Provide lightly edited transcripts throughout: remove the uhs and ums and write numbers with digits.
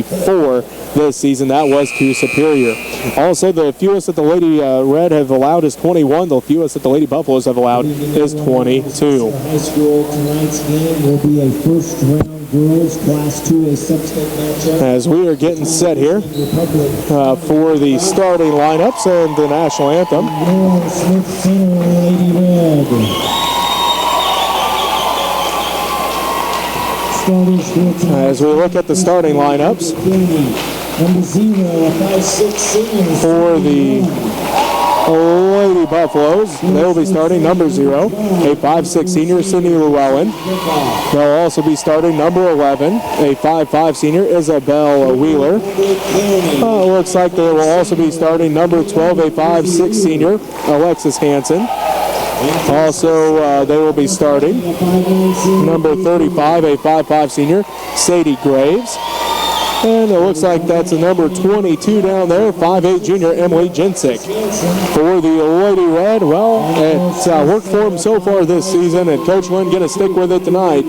4 this season. That was to Superior. Also, the fewest that the Lady Red have allowed is 21. The fewest that the Lady Buffaloes have allowed is 22. High school, tonight's game will be a first-round girls Class 2A sub-state matchup. As we are getting set here for the starting lineups and the national anthem. Smith Center, Lady Red. As we look at the starting lineups for the Lady Buffaloes, they will be starting number 0, a 5'6" senior, Sydney Llewellyn. They'll also be starting number 11, a 5'5" senior, Isabel Wheeler. Looks like they will also be starting number 12, a 5'6" senior, Alexis Hansen. Also, they will be starting number 35, a 5'5" senior, Sadie Graves. And it looks like that's a number 22 down there, 5'8" junior, Emily Jensick. For the Lady Red, well, it's worked for them so far this season, and Coach Lynn going to stick with it tonight.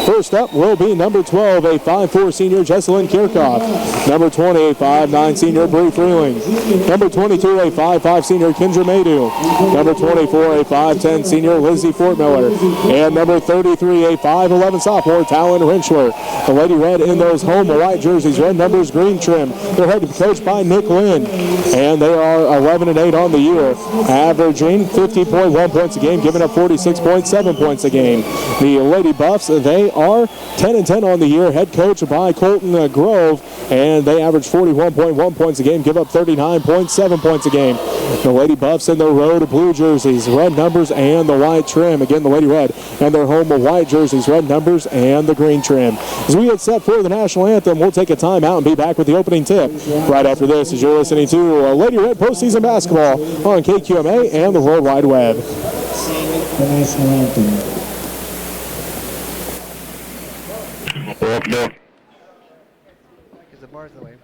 First up will be number 12, a 5'4" senior, Jesselyn Kirchhoff. Number 20, a 5'9" senior, Bree Freeling. Number 22, a 5'5" senior, Kendra Maydew. Number 24, a 5'10" senior, Lizzie Fortmiller. And number 33, a 5'11" sophomore, Talon Rentschler. The Lady Red in those home white jerseys, red numbers, green trim. They're head coached by Nick Lynn. And they are 11-8 on the year, averaging 50.1 points a game, giving up 46.7 points a game. The Lady Buffs, they are 10-10 on the year, head coach by Colton Grove, and they average 41.1 points a game, give up 39.7 points a game. The Lady Buffs in their road blue jerseys, red numbers and the white trim. Again, the Lady Red and their home white jerseys, red numbers and the green trim. As we get set for the national anthem, we'll take a timeout and be back with the opening tip right after this, as you're listening to Lady Red postseason basketball on KQMA and the World Wide Web. The national anthem. No. Is the bars away?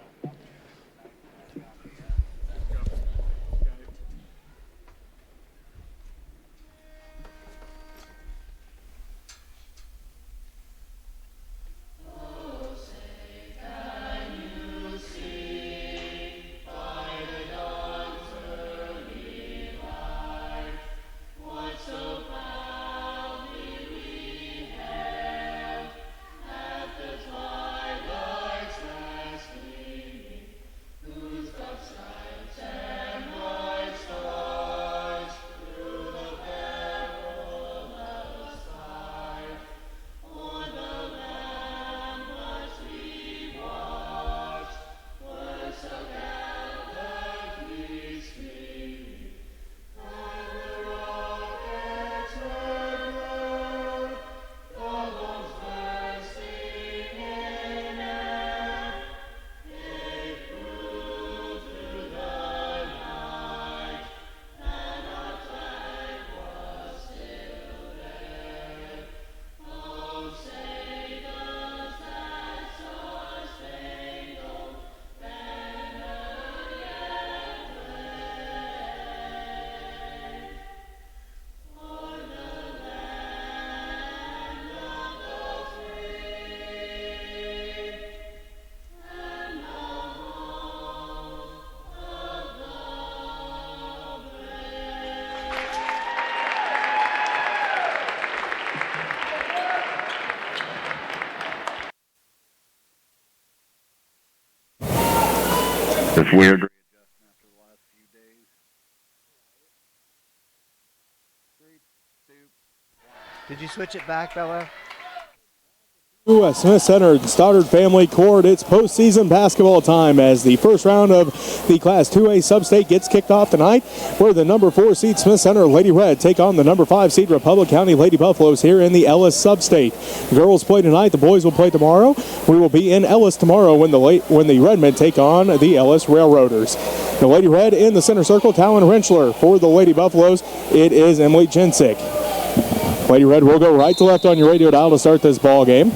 It's weird readjustment after the last few days. 3, 2, 1. Did you switch it back, Bella? Smith Center Stoddard Family Court. It's postseason basketball time as the first round of the Class 2A sub-state gets kicked off tonight, where the number 4 seed Smith Center Lady Red take on the number 5 seed Republic County Lady Buffaloes here in the Ellis sub-state. The girls play tonight. The boys will play tomorrow. We will be in Ellis tomorrow when the Redmen take on the Ellis Railroaders. The Lady Red in the center circle, Talon Rentschler. For the Lady Buffaloes, it is Emily Jensick. Lady Red will go right to left on your radio dial to start this ball game.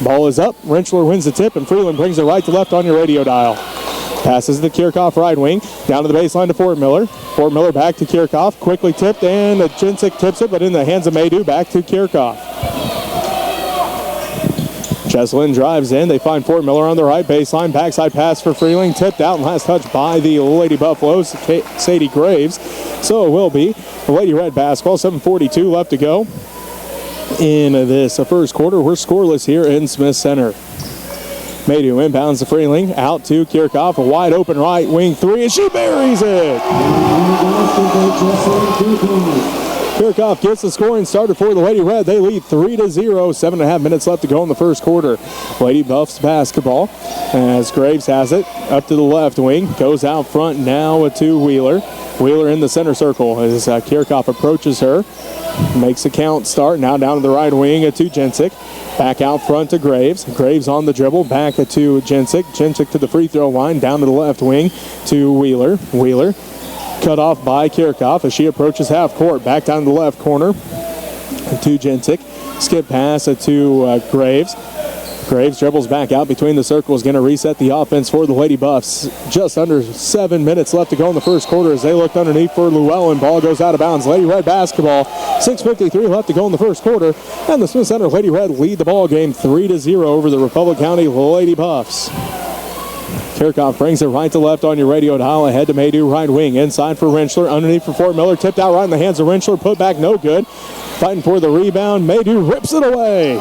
Ball is up. Rentschler wins the tip, and Freeland brings it right to left on your radio dial. Passes the Kirchhoff right wing, down to the baseline to Fort Miller. Fort Miller back to Kirchhoff, quickly tipped, and Jensick tips it, but in the hands of Maydew, back to Kirchhoff. Jesselyn drives in. They find Fort Miller on the right baseline. Backside pass for Freeling. Tipped out and last touch by the Lady Buffaloes, Sadie Graves. So it will be Lady Red basketball. 7:42 left to go in this first quarter. We're scoreless here in Smith Center. Maydew inbounds to Freeling. Out to Kirchhoff. A wide open right wing three, and she buries it. Kirchhoff gets the scoring started for the Lady Red. They lead 3-0. 7.5 minutes left to go in the first quarter. Lady Buffs basketball as Graves has it up to the left wing. Goes out front now to Wheeler. Wheeler in the center circle as Kirchhoff approaches her. Makes a count start. Now down to the right wing to Jensick. Back out front to Graves. Graves on the dribble. Back to Jensick. Jensick to the free throw line. Down to the left wing to Wheeler. Wheeler cut off by Kirchhoff as she approaches half court. Back down to the left corner to Jensick. Skip pass to Graves. Graves dribbles back out between the circles. Going to reset the offense for the Lady Buffs. Just under 7 minutes left to go in the first quarter as they looked underneath for Llewellyn. Ball goes out of bounds. Lady Red basketball. 6:53 left to go in the first quarter. And the Smith Center Lady Red lead the ball game 3-0 over the Republic County Lady Buffs. Kirchhoff brings it right to left on your radio dial. Ahead to Maydew, right wing. Inside for Rentschler. Underneath for Fort Miller. Tipped out right in the hands of Rentschler. Put back, no good. Fighting for the rebound. Maydew rips it away.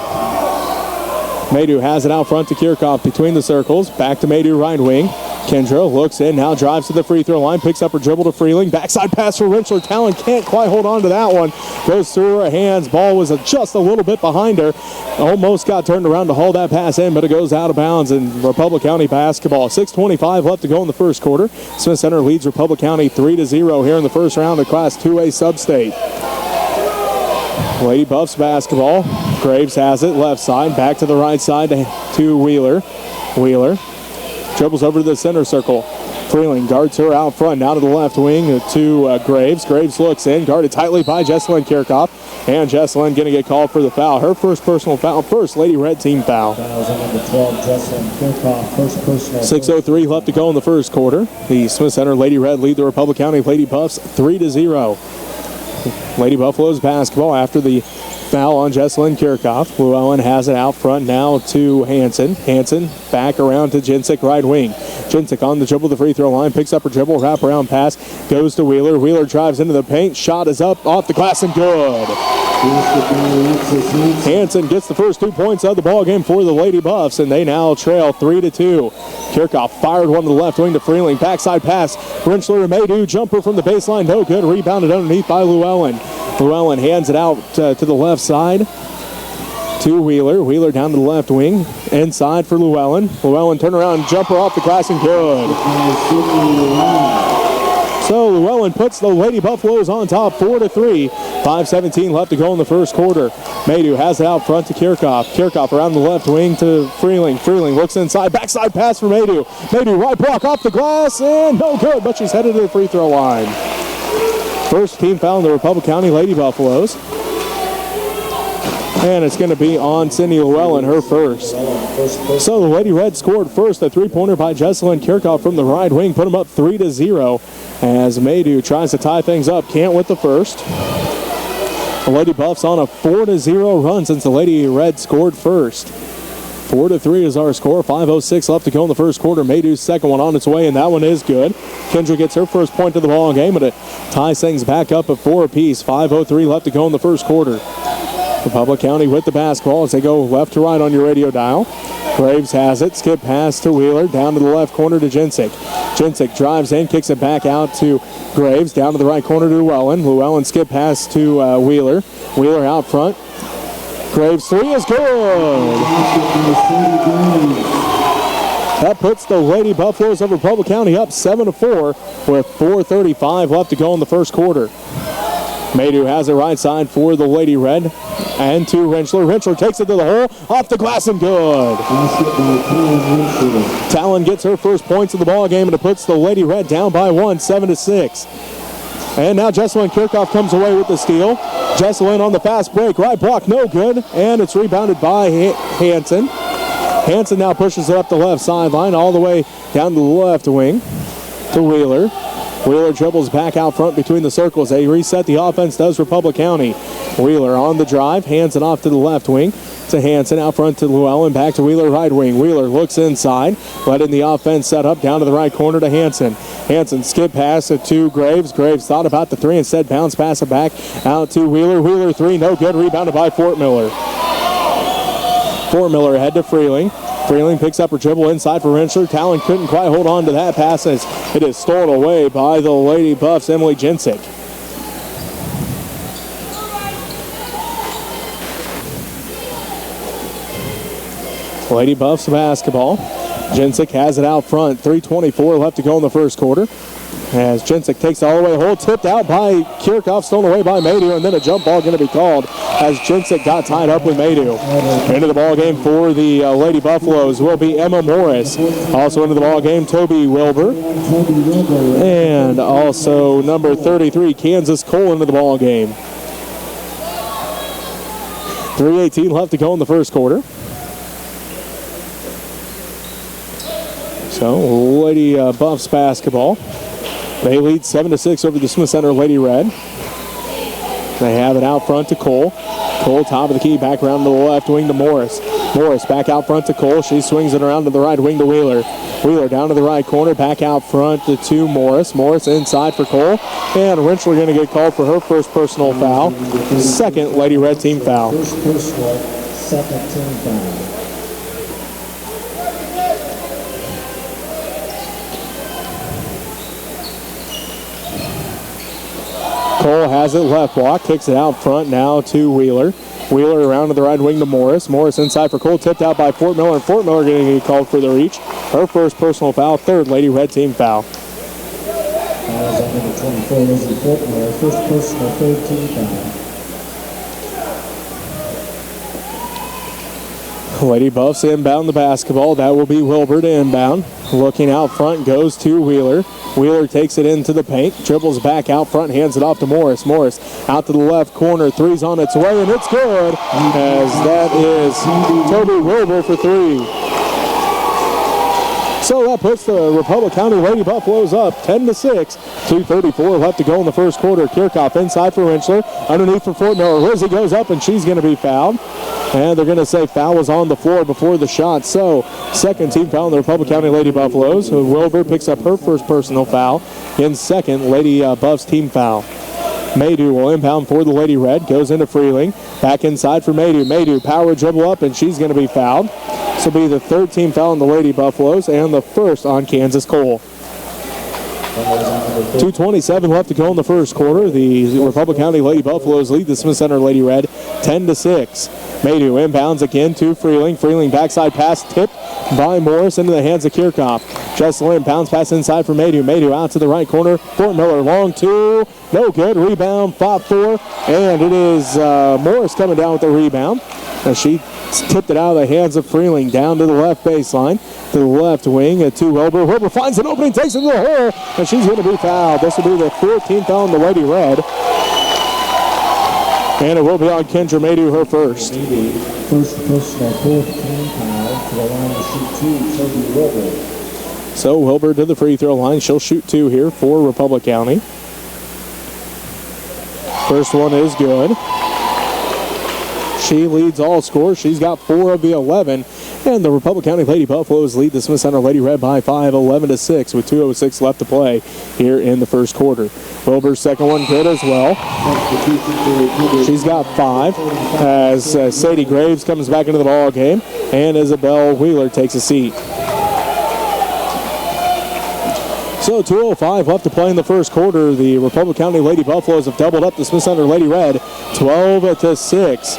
Maydew has it out front to Kirchhoff between the circles. Back to Maydew, right wing. Kendra looks in, now drives to the free throw line. Picks up her dribble to Freeling. Backside pass for Rentschler. Talon can't quite hold on to that one. Goes through her hands. Ball was just a little bit behind her. Almost got turned around to haul that pass in, but it goes out of bounds in Republic County basketball. 6:25 left to go in the first quarter. Smith Center leads Republic County 3-0 here in the first round of Class 2A Sub-State. Lady Buffs basketball. Graves has it left side. Back to the right side to Wheeler. Wheeler dribbles over to the center circle. Freeling guards her out front. Now to the left wing to Graves. Graves looks in. Guarded tightly by Jesselyn Kirchhoff. And Jesselyn going to get called for the foul. Her first personal foul. First Lady Red team foul. Fouls on number 12, Jesselyn Kirchhoff. First personal. 6:03 left to go in the first quarter. The Smith Center Lady Red lead the Republic County Lady Buffs 3-0. Lady Buffaloes basketball after the foul on Jesselyn Kirchhoff. Llewellyn has it out front now to Hansen. Hansen back around to Jensick, right wing. Jensick on the dribble, the free throw line, picks up her dribble, wraparound pass, goes to Wheeler. Wheeler drives into the paint. Shot is up, off the glass, and good. Hansen gets the first 2 points of the ball game for the Lady Buffs, and they now trail 3-2. Kirchhoff fired one to the left wing to Freeling. Backside pass. Rentschler and Maydew. Jumper from the baseline. No good. Rebounded underneath by Llewellyn. Llewellyn hands it out to the left side to Wheeler. Wheeler down to the left wing. Inside for Llewellyn. Llewellyn turnaround jumper off the glass and good. So Llewellyn puts the Lady Buffaloes on top 4-3. 5:17 left to go in the first quarter. Maydew has it out front to Kirchhoff. Kirchhoff around the left wing to Freeling. Freeling looks inside. Backside pass for Maydew. Maydew right block off the glass and no good, but she's headed to the free throw line. First team foul in the Republic County Lady Buffaloes. And it's going to be on Cindy Llewellyn, her first. So the Lady Red scored first. A three-pointer by Jesselyn Kirchhoff from the right wing. Put them up 3-0 as Maydew tries to tie things up. Can't with the first. The Lady Buffs on a 4-0 run since the Lady Red scored first. 4-3 is our score. 5:06 left to go in the first quarter. Maydew's second one on its way, and that one is good. Kendra gets her first point of the ball game, but it ties things back up at 4 apiece. 5:03 left to go in the first quarter. Republic County with the basketball as they go left to right on your radio dial. Graves has it. Skip pass to Wheeler. Down to the left corner to Jensick. Jensick drives in, kicks it back out to Graves. Down to the right corner to Llewellyn. Llewellyn skip pass to Wheeler. Wheeler out front. Graves three is good. That puts the Lady Buffaloes of Republic County up 7-4 with 4:35 left to go in the first quarter. Maydew has it right side for the Lady Red. And to Rentschler. Rentschler takes it to the hole. Off the glass and good. Talon gets her first points of the ball game, and it puts the Lady Red down by 1, 7-6. And now Jesselyn Kirchhoff comes away with the steal. Jesselyn on the fast break. Right block, no good. And it's rebounded by Hansen. Hansen now pushes it up the left sideline all the way down to the left wing to Wheeler. Wheeler dribbles back out front between the circles. They reset the offense, does Republic County. Wheeler on the drive, hands it off to the left wing. to Hanson, out front to Llewellyn, back to Wheeler, right wing. Wheeler looks inside, letting the offense set up down to the right corner to Hanson. Hanson skip pass to Graves. Graves thought about the three, instead bounce pass it back out to Wheeler. Wheeler three, no good, rebounded by Fort Miller. Fort Miller ahead to Freeling. Freeling picks up her dribble inside for Rentschler. Talon couldn't quite hold on to that pass as it is stolen away by the Lady Buffs, Emily Jensick. Lady Buffs basketball. Jensick has it out front. 3:24 left to go in the first quarter. As Jensick takes it all the way hole, tipped out by Kirchhoff, stolen away by Maydew, and then a jump ball going to be called as Jensick got tied up with Maydew. Into the ball game for the Lady Buffaloes will be Emma Morris. Also into the ball game, Toby Wilbur. And also number 33, Kansas Cole, into the ball game. 3:18 left to go in the first quarter. So, Lady Buffs basketball. They lead 7-6 over the Smith Center Lady Red. They have it out front to Cole. Cole, top of the key, back around to the left wing to Morris. Morris back out front to Cole. She swings it around to the right wing to Wheeler. Wheeler down to the right corner, back out front to Morris. Morris inside for Cole. And Rentschler going to get called for her first personal foul. Second Lady Red team foul. First personal, second team foul. Cole has it left block, kicks it out front now to Wheeler. Wheeler around to the right wing to Morris. Morris inside for Cole, tipped out by Fort Miller, and Fort Miller getting called for the reach. Her first personal foul, third Lady Red team foul. Foul is on number 24, Lizzie Fort Miller, first personal, third team foul. Lady Buffs inbound the basketball. That will be Wilbur to inbound. Looking out front, goes to Wheeler. Wheeler takes it into the paint, dribbles back out front, hands it off to Morris. Morris out to the left corner, three's on its way, and it's good, as that is Toby Wilbur for three. So that puts the Republic County Lady Buffaloes up 10-6. 2:34 left to go in the first quarter. Kirchhoff inside for Rentschler. Underneath for Fort Miller. Lizzie goes up and she's going to be fouled. And they're going to say foul was on the floor before the shot. So second team foul in the Republic County Lady Buffaloes. Wilbur picks up her first personal foul. In second, Lady Buffs team foul. Maydew will inbound for the Lady Red. Goes into Freeling. Back inside for Maydew. Maydew power dribble up and she's going to be fouled. This will be the third team foul on the Lady Buffaloes and the first on Kansas Cole. 2:27 left to go in the first quarter. The Republic County Lady Buffaloes lead the Smith Center Lady Red 10-6. Maydew inbounds again to Freeling. Freeling backside pass tipped by Morris into the hands of Kirchhoff. Jesselyn bounce pass inside for Maydew. Maydew out to the right corner. Fort Miller long two. No good. Rebound fought for. And it is Morris coming down with the rebound. As she tipped it out of the hands of Freeling down to the left baseline, to the left wing to Wilbur. Wilbur finds an opening, takes it to the hole, and she's going to be fouled. This will be the 14th foul on the Lady Red. And it will be on Kendra Maydew, her first. First personal, fourth team foul to the line to shoot two, Toby Wilbur. So Wilbur to the free throw line. She'll shoot two here for Republic County. First one is good. She leads all scores. She's got 4 of the 11. And the Republic County Lady Buffaloes lead the Smith Center Lady Red by 5, 11-6, with 2:06 left to play here in the first quarter. Wilbur's second one good as well. She's got 5 as Sadie Graves comes back into the ball game, and Isabel Wheeler takes a seat. So 2:05 left to play in the first quarter. The Republic County Lady Buffaloes have doubled up the Smith Center Lady Red 12-6.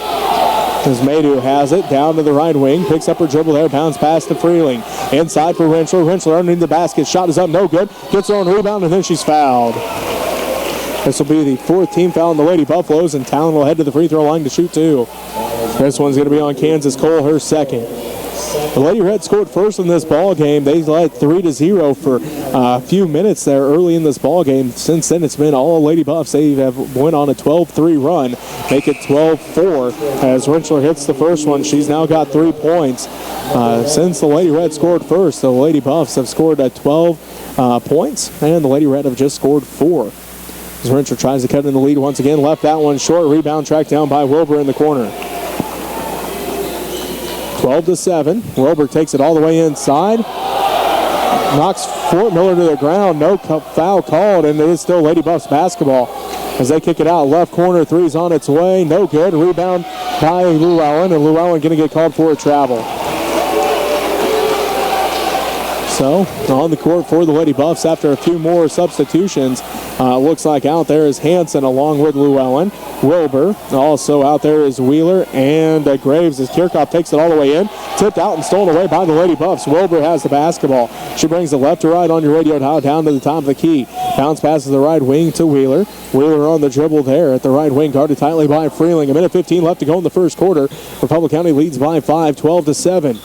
As Maydew has it down to the right wing, picks up her dribble there, bounce pass to Freeling. Inside for Rentschler. Rentschler underneath the basket, shot is up, no good. Gets her own rebound, and then she's fouled. This will be the 4th team foul on the Lady Buffaloes, and Talon will head to the free throw line to shoot 2. This one's going to be on Kansas Cole, her second. The Lady Red scored first in this ball game. They led 3-0 for a few minutes there early in this ball game. Since then, it's been all Lady Buffs. They have went on a 12-3 run, make it 12-4 as Rentschler hits the first one. She's now got 3 points. Since the Lady Red scored first, the Lady Buffs have scored 12 points, and the Lady Red have just scored 4. As Rentschler tries to cut in the lead once again, left that one short. Rebound tracked down by Wilbur in the corner. 12-7. Wilbur takes it all the way inside. Knocks Fort Miller to the ground. No foul called, and it is still Lady Buffs basketball as they kick it out. Left corner, three's on its way. No good. Rebound by Llewellyn, and Llewellyn going to get called for a travel. So, on the court for the Lady Buffs after a few more substitutions. Looks like out there is Hanson along with Llewellyn. Wilbur. Also out there is Wheeler and Graves as Kirchhoff takes it all the way in. Tipped out and stolen away by the Lady Buffs. Wilbur has the basketball. She brings it left to right on your radio dial down to the top of the key. Bounce passes the right wing to Wheeler. Wheeler on the dribble there at the right wing, guarded tightly by Freeling. A minute 15 left to go in the first quarter. Republic County leads by 5, 12-7.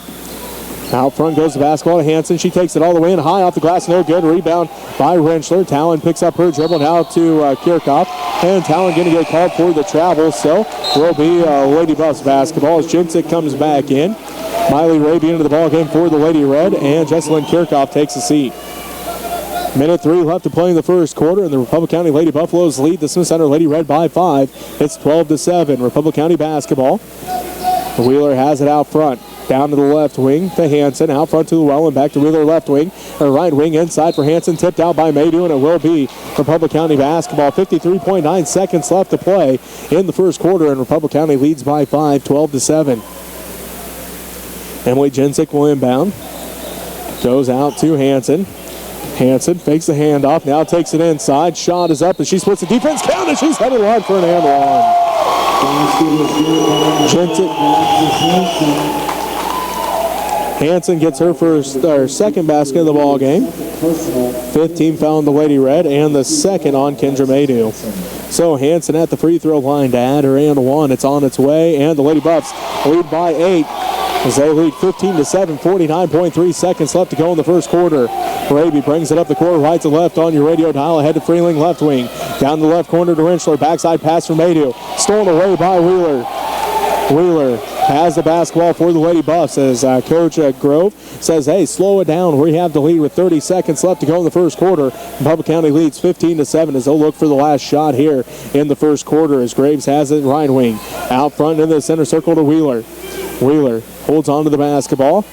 Out front goes the basketball to Hanson. She takes it all the way in high off the glass. No good. Rebound by Rentschler. Talon picks up her dribble now to Kirchhoff. And Talon going to get called for the travel. So will be Lady Buffs basketball as Jinsick comes back in. Miley Raby into the ball game for the Lady Red. And Jesselyn Kirchhoff takes a seat. Minute 3 left to play in the first quarter, and the Republic County Lady Buffaloes lead the Smith Center Lady Red by 5. It's 12-7. Republic County basketball. Wheeler has it out front. Down to the left wing to Hanson. Out front to Llewellyn. Back to Wheeler left wing. Or right wing inside for Hanson. Tipped out by Maydew, and it will be Republic County basketball. 53.9 seconds left to play in the first quarter, and Republic County leads by 5, 12-7. Emily Jinsick will inbound. Goes out to Hanson. Hanson fakes the handoff. Now takes it inside. Shot is up, and she splits the defense. Count, and she's headed line for an and one. Jinsick. Hanson gets her second basket of the ball game. 15 foul on the Lady Red, and the second on Kendra Maydew. So Hanson at the free throw line to add her and one. It's on its way, and the Lady Buffs lead by 8 as they lead 15-7. 49.3 seconds left to go in the first quarter. Raby brings it up the court, right to left on your radio dial, ahead to Freeling, left wing. Down the left corner to Rentschler, backside pass from Maydew. Stolen away by Wheeler. Wheeler has the basketball for the Lady Buffs as Coach Grove says, hey, slow it down. We have the lead with 30 seconds left to go in the first quarter. Republic County leads 15-7 as they'll look for the last shot here in the first quarter as Graves has it right wing. Out front in the center circle to Wheeler. Wheeler holds on to the basketball.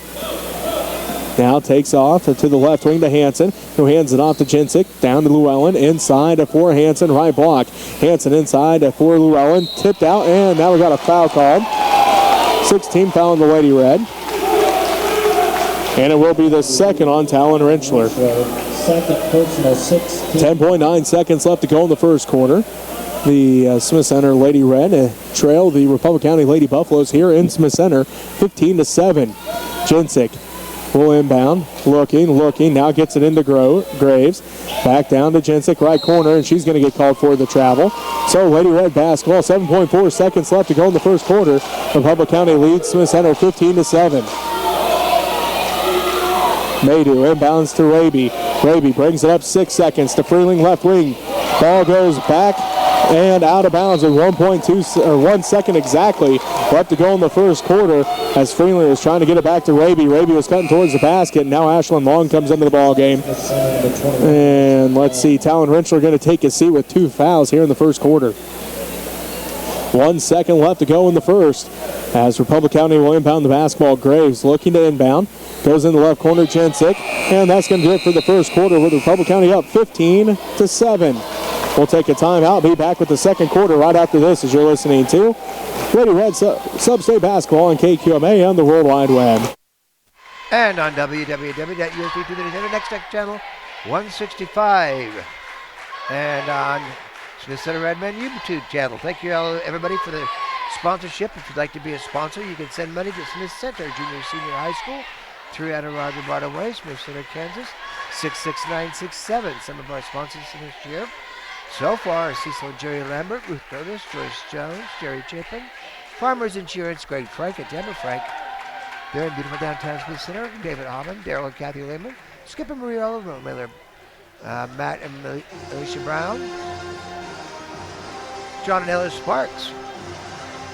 Now takes off to the left wing to Hanson, who hands it off to Jinsick. Down to Llewellyn, inside for Hanson, right block. Hanson inside for Llewellyn, tipped out, and now we got a foul called. 16 foul on the Lady Red. And it will be the second on Talon Rentschler. Second personal, 16. 10.9 seconds left to go in the first quarter. The Smith Center Lady Red trail the Republic County Lady Buffaloes here in Smith Center, 15-7. Jinsick will inbound, looking, now gets it into Graves. Back down to Jinsick, right corner, and she's going to get called for the travel. So Lady Red basketball, 7.4 seconds left to go in the first quarter. Republic County leads Smith Center 15-7. Maydew inbounds to Raby. Raby brings it up 6 seconds to Freeling, left wing. Ball goes back and out of bounds with 1 second exactly left to go in the first quarter as Freeling was trying to get it back to Raby. Raby was cutting towards the basket, and now Ashlyn Long comes into the ball game. And let's see, Talon Rentschler going to take his seat with 2 fouls here in the first quarter. 1 second left to go in the first as Republic County will inbound the basketball. Graves looking to inbound. Goes in the left corner, Jinsick. And that's going to do it for the first quarter with Republic County up 15-7. We'll take a timeout. Be back with the second quarter right after this as you're listening to Lady Red Sub-State Basketball on KQMA on the World Wide Web. And on www.usb237 Next Tech Channel 165. And on Smith Center Redmen YouTube channel. Thank you all, everybody, for the sponsorship. If you'd like to be a sponsor, you can send money to Smith Center Junior Senior High School, 300 Roger Barta Way, Smith Center, Kansas, 66967. Some of our sponsors this year so far are Cecil and Jerry Lambert, Ruth Curtis, Joyce Jones, Jerry Chapin, Farmers Insurance, Greg Frank, and Deborah Frank. They're in beautiful downtown Smith Center. David Hoffman, Daryl and Kathy Lehman, Skip and Maria Oliver Miller, Matt and Alicia Brown, John and Ellis Sparks,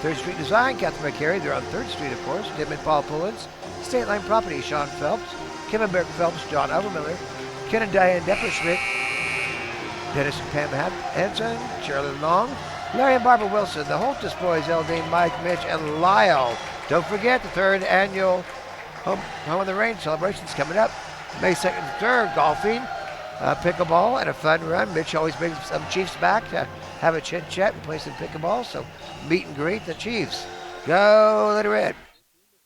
3rd Street Design, Catherine McCary. They're on 3rd Street, of course. Tim and Paul Pullins, State Line Property, Sean Phelps, Kevin Burke Phelps, John Overmiller, Ken and Diane Depperschmidt, Dennis and Pam Hanson, Shirley Long, Larry and Barbara Wilson, the Holtis boys, Eldine, Mike, Mitch, and Lyle. Don't forget the 3rd annual Home on the Range celebrations coming up. May 2nd and 3rd, golfing, pickleball, and a fun run. Mitch always brings some Chiefs back to have a chit-chat and play some pickleball, so meet and greet the Chiefs. Go Lady Red.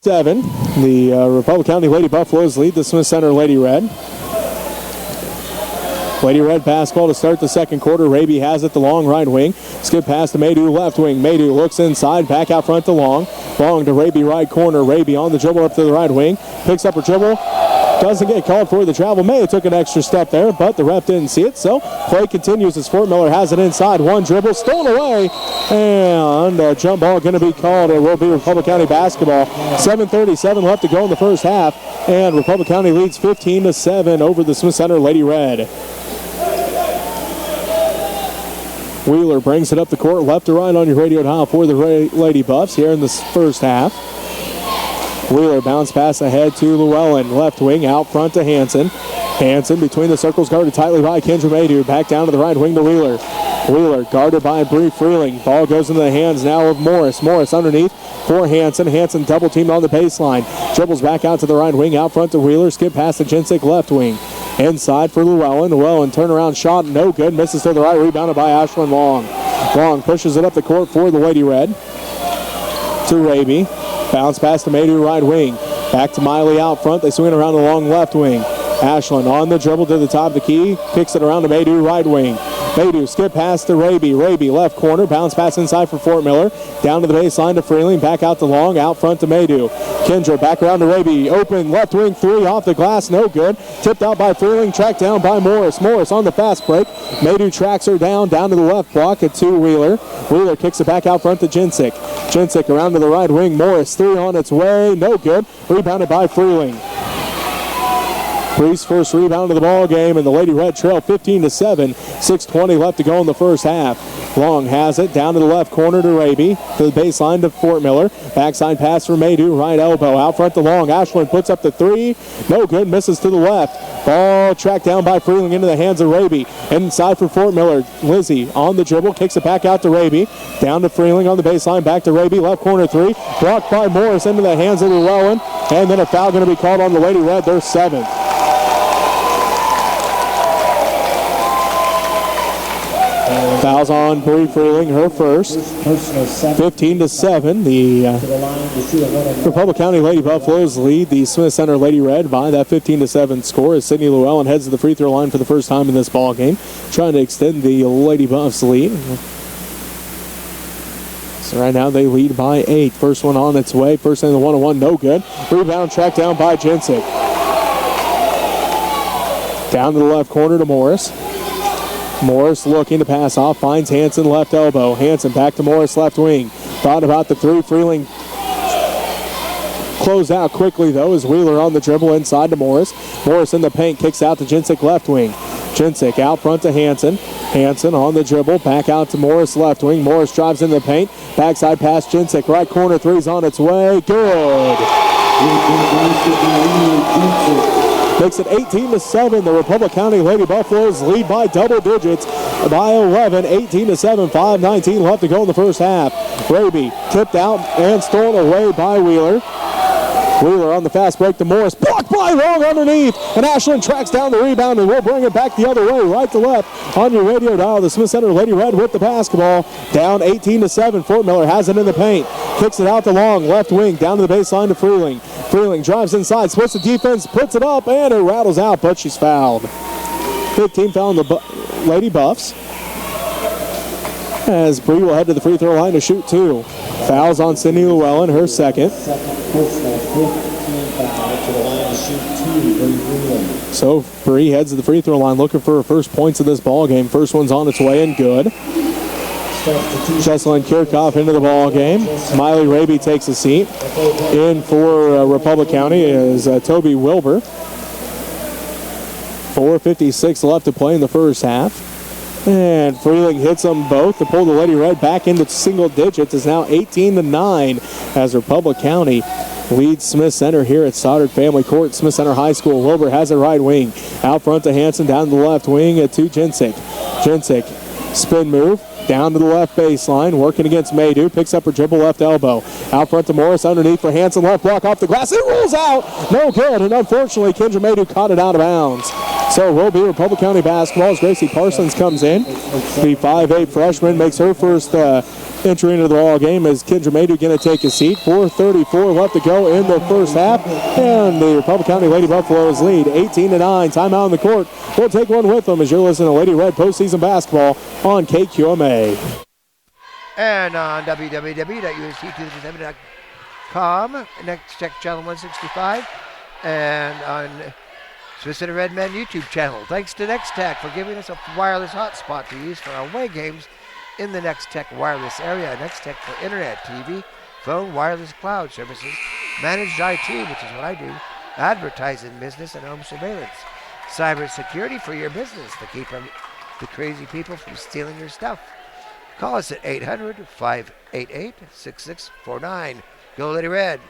7. The Republic County Lady Buffaloes lead the Smith Center Lady Red. Lady Red basketball to start the second quarter. Raby has it, the long right wing. Skip pass to Maydew, left wing. Maydew looks inside, back out front to Long. Long to Raby, right corner. Raby on the dribble up to the right wing. Picks up her dribble. Doesn't get called for the travel. May have took an extra step there, but the ref didn't see it. So play continues as Fort Miller has it inside. One dribble, stolen away. And a jump ball going to be called. It will be Republic County basketball. 7:37 left to go in the first half. And Republic County leads 15-7 over the Smith Center Lady Red. Wheeler brings it up the court, left to right on your radio dial for the Lady Buffs here in the first half. Wheeler bounce pass ahead to Llewellyn, left wing, out front to Hanson. Hanson between the circles, guarded tightly by Kendra Maydew. Back down to the right wing to Wheeler. Wheeler guarded by Bree Freeling. Ball goes into the hands now of Morris. Morris underneath for Hanson. Hanson double teamed on the baseline. Dribbles back out to the right wing, out front to Wheeler. Skip past the Jensick left wing. Inside for Llewellyn. Llewellyn turnaround shot, no good. Misses to the right, rebounded by Ashlyn Long. Long pushes it up the court for the Lady Red. To Raby. Bounce pass to Maydew right wing. Back to Miley out front. They swing it around the long left wing. Ashlyn on the dribble to the top of the key. Kicks it around to Maydew right wing. Maydew skip pass to Raby. Raby left corner. Bounce pass inside for Fort Miller. Down to the baseline to Freeling. Back out to Long. Out front to Maydew. Kendra back around to Raby. Open left wing three off the glass. No good. Tipped out by Freeling. Tracked down by Morris. Morris on the fast break. Maydew tracks her down to the left block at two Wheeler. Wheeler kicks it back out front to Jensick. Jensick around to the right wing. Morris three on its way. No good. Rebounded by Freeling. Bree's first rebound of the ball game, and the Lady Red trail 15-7. 6:20 left to go in the first half. Long has it down to the left corner to Raby. To the baseline to Fort Miller. Backside pass for Maydew. Right elbow out front to Long. Ashlyn puts up the three. No good. Misses to the left. Ball tracked down by Freeling into the hands of Raby. Inside for Fort Miller. Lizzie on the dribble. Kicks it back out to Raby. Down to Freeling on the baseline. Back to Raby. Left corner three. Blocked by Morris into the hands of Llewellyn. And then a foul going to be called on the Lady Red. Their seventh. Fouls on Bree Freeling, her first. 15-7. The Republic County Lady Buffaloes lead the Smith Center Lady Red by that 15-7 score as Sydney Llewellyn heads to the free throw line for the first time in this ball game, trying to extend the Lady Buffs lead. So right now they lead by 8. First one on its way. First in the 1-on-1, no good. Rebound tracked down by Jensick. Down to the left corner to Morris. Morris looking to pass off, finds Hanson left elbow. Hanson back to Morris left wing. Thought about the three. Freeling closed out quickly though as Wheeler on the dribble inside to Morris. Morris in the paint, kicks out to Jensick left wing. Jensick out front to Hanson. Hanson on the dribble, back out to Morris left wing. Morris drives in the paint. Backside pass Jensick. Right corner three's on its way. Good. Makes it 18-7. The Republic County Lady Buffaloes lead by double digits by 11. 18-7. 5:19 left to go in the first half. Raby tipped out and stolen away by Wheeler. Wheeler on the fast break to Morris. Blocked by Long underneath. And Ashlyn tracks down the rebound and we'll bring it back the other way, right to left on your radio dial. The Smith Center Lady Red with the basketball. Down 18-7. Fort Miller has it in the paint. Kicks it out to Long. Left wing down to the baseline to Freeling. Freeling drives inside, splits the defense, puts it up, and it rattles out, but she's fouled. 15 foul on the Lady Buffs. As Bree will head to the free throw line to shoot two. Fouls on Sydney Llewellyn, her second. So Bree heads to the free throw line looking for her first points of this ball game. First one's on its way and good. Jesselyn Kirchhoff into the ball game. Miley Raby takes a seat. In for Republic County is Toby Wilbur. 4:56 left to play in the first half. And Freeling hits them both to pull the Lady Red back into single digits. It's now 18-9 as Republic County leads Smith Center here at Stoddard Family Court, Smith Center High School. Wilbur has a right wing. Out front to Hanson, down to the left wing to Jensick. Jensick Spin move. Down to the left baseline, working against Maydew. Picks up her dribble left elbow. Out front to Morris, underneath for Hanson. Left block off the glass. It rolls out. No good. And unfortunately, Kendra Maydew caught it out of bounds. So it will be Republic County basketball as Gracie Parsons comes in. The 5'8 freshman makes her first entry into the ball game as Kendra Maydew going to take a seat. 4:34 left to go in the first half. And the Republic County Lady Buffaloes lead 18-9. Timeout on the court. We'll take one with them as you're listening to Lady Red postseason basketball on KQMA. And on www.ust237.com, Next Tech Channel 165, and on Smith Center Redmen YouTube channel. Thanks to Next Tech for giving us a wireless hotspot to use for our away games in the Next Tech wireless area. Next Tech for internet, TV, phone, wireless cloud services, managed IT, which is what I do, advertising, business, and home surveillance, cyber security for your business to keep the crazy people from stealing your stuff. Call us at 800-588-6649. Go Lady Red.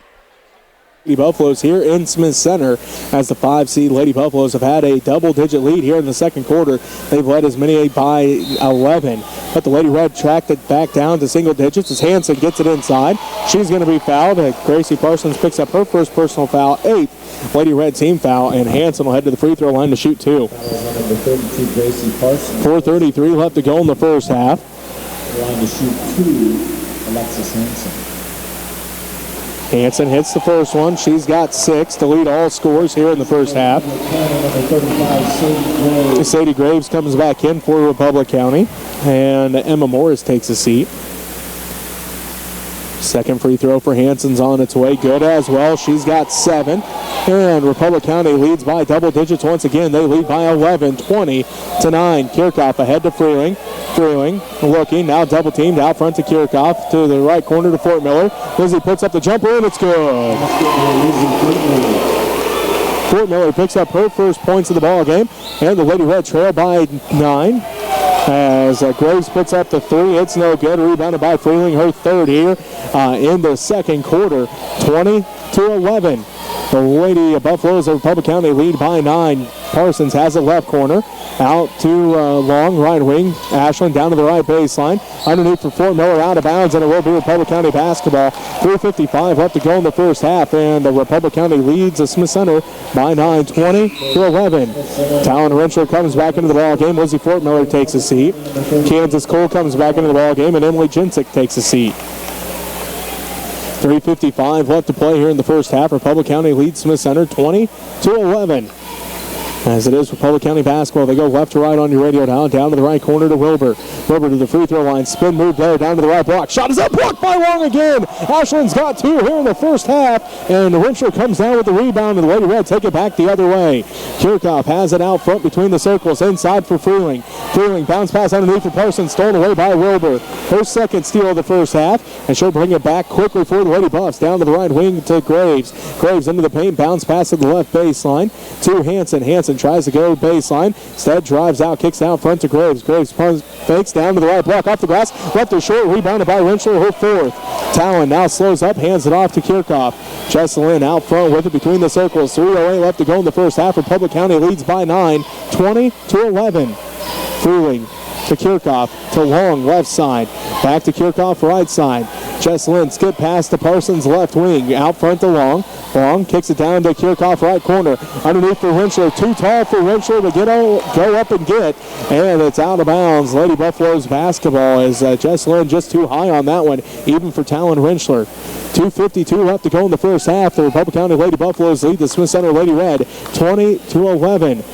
Lady Buffaloes here in Smith Center as the 5 seed Lady Buffaloes have had a double-digit lead here in the second quarter. They've led as many by 11, but the Lady Red tracked it back down to single digits as Hanson gets it inside. She's going to be fouled. Gracie Parsons picks up her first personal foul, 8th Lady Red team foul, and Hanson will head to the free throw line to shoot 2. 4:33 left to go in the first half. Line to shoot 2, Alexis Hanson. Hanson hits the first one. She's got 6 to lead all scores here in the first half. Sadie Graves comes back in for Republic County, and Emma Morris takes a seat. Second free throw for Hanson's on its way. Good as well. She's got 7. And Republic County leads by double digits once again. They lead by 11, 20-9. Kirchhoff ahead to Freeling. Freeling looking, now double teamed out front to Kirchhoff, to the right corner to Fort Miller. Lizzie puts up the jumper and it's good. Fort Miller picks up her first points of the ball game, and the Lady Red trail by 9. As Graves puts up the 3, it's no good. Rebounded by Freeling, her third here in the second quarter. 20-11. The Lady Buffaloes of Republic County lead by 9. Parsons has it left corner. Out to long right wing. Ashland down to the right baseline. Underneath for Fort Miller, out of bounds, and it will be Republic County basketball. 3:55 left to go in the first half, and Republic County leads the Smith Center by 9, 20-11. Talon Renshaw comes back into the ball game. Lizzie Fort Miller takes a seat. Kansas Cole comes back into the ball game, and Emily Jensick takes a seat. 3:55 left to play here in the first half. Republic County leads Smith Center 20-11. As it is Republic County basketball, they go left to right on your radio dial, down to the right corner to Wilbur. Wilbur to the free throw line, spin move there, down to the right block. Shot is up, blocked by Long again. Ashland's got 2 here in the first half, and Renshaw comes down with the rebound, and the Lady Red take it back the other way. Kirchhoff has it out front between the circles, inside for Freeling. Freeling bounce pass underneath for Parsons, stolen away by Wilbur. Her second steal of the first half, and she'll bring it back quickly for the Lady Buffs, down to the right wing to Graves. Graves into the paint, bounce pass to the left baseline to Hanson. Hanson tries to go baseline. Instead drives out, kicks out front to Graves. Graves fakes down to the right block off the glass. Left to short, rebounded by Renshaw, her 4th. Talon now slows up, hands it off to Kirchhoff. Jesselyn out front with it between the circles. 3:08 left to go in the first half. Republic County leads by 9, 20-11. Freeling to Kirchhoff, to Long, left side. Back to Kirchhoff, right side. Jesselyn skip past to Parsons, left wing. Out front to Long. Long kicks it down to Kirchhoff, right corner. Underneath for Renshaw. Too tall for Renshaw to go up and get. And it's out of bounds. Lady Buffaloes basketball as Jesselyn just too high on that one, even for Talon Renshaw. 2:52 left to go in the first half. The Republic County Lady Buffaloes lead the Smith Center Lady Red 20-11.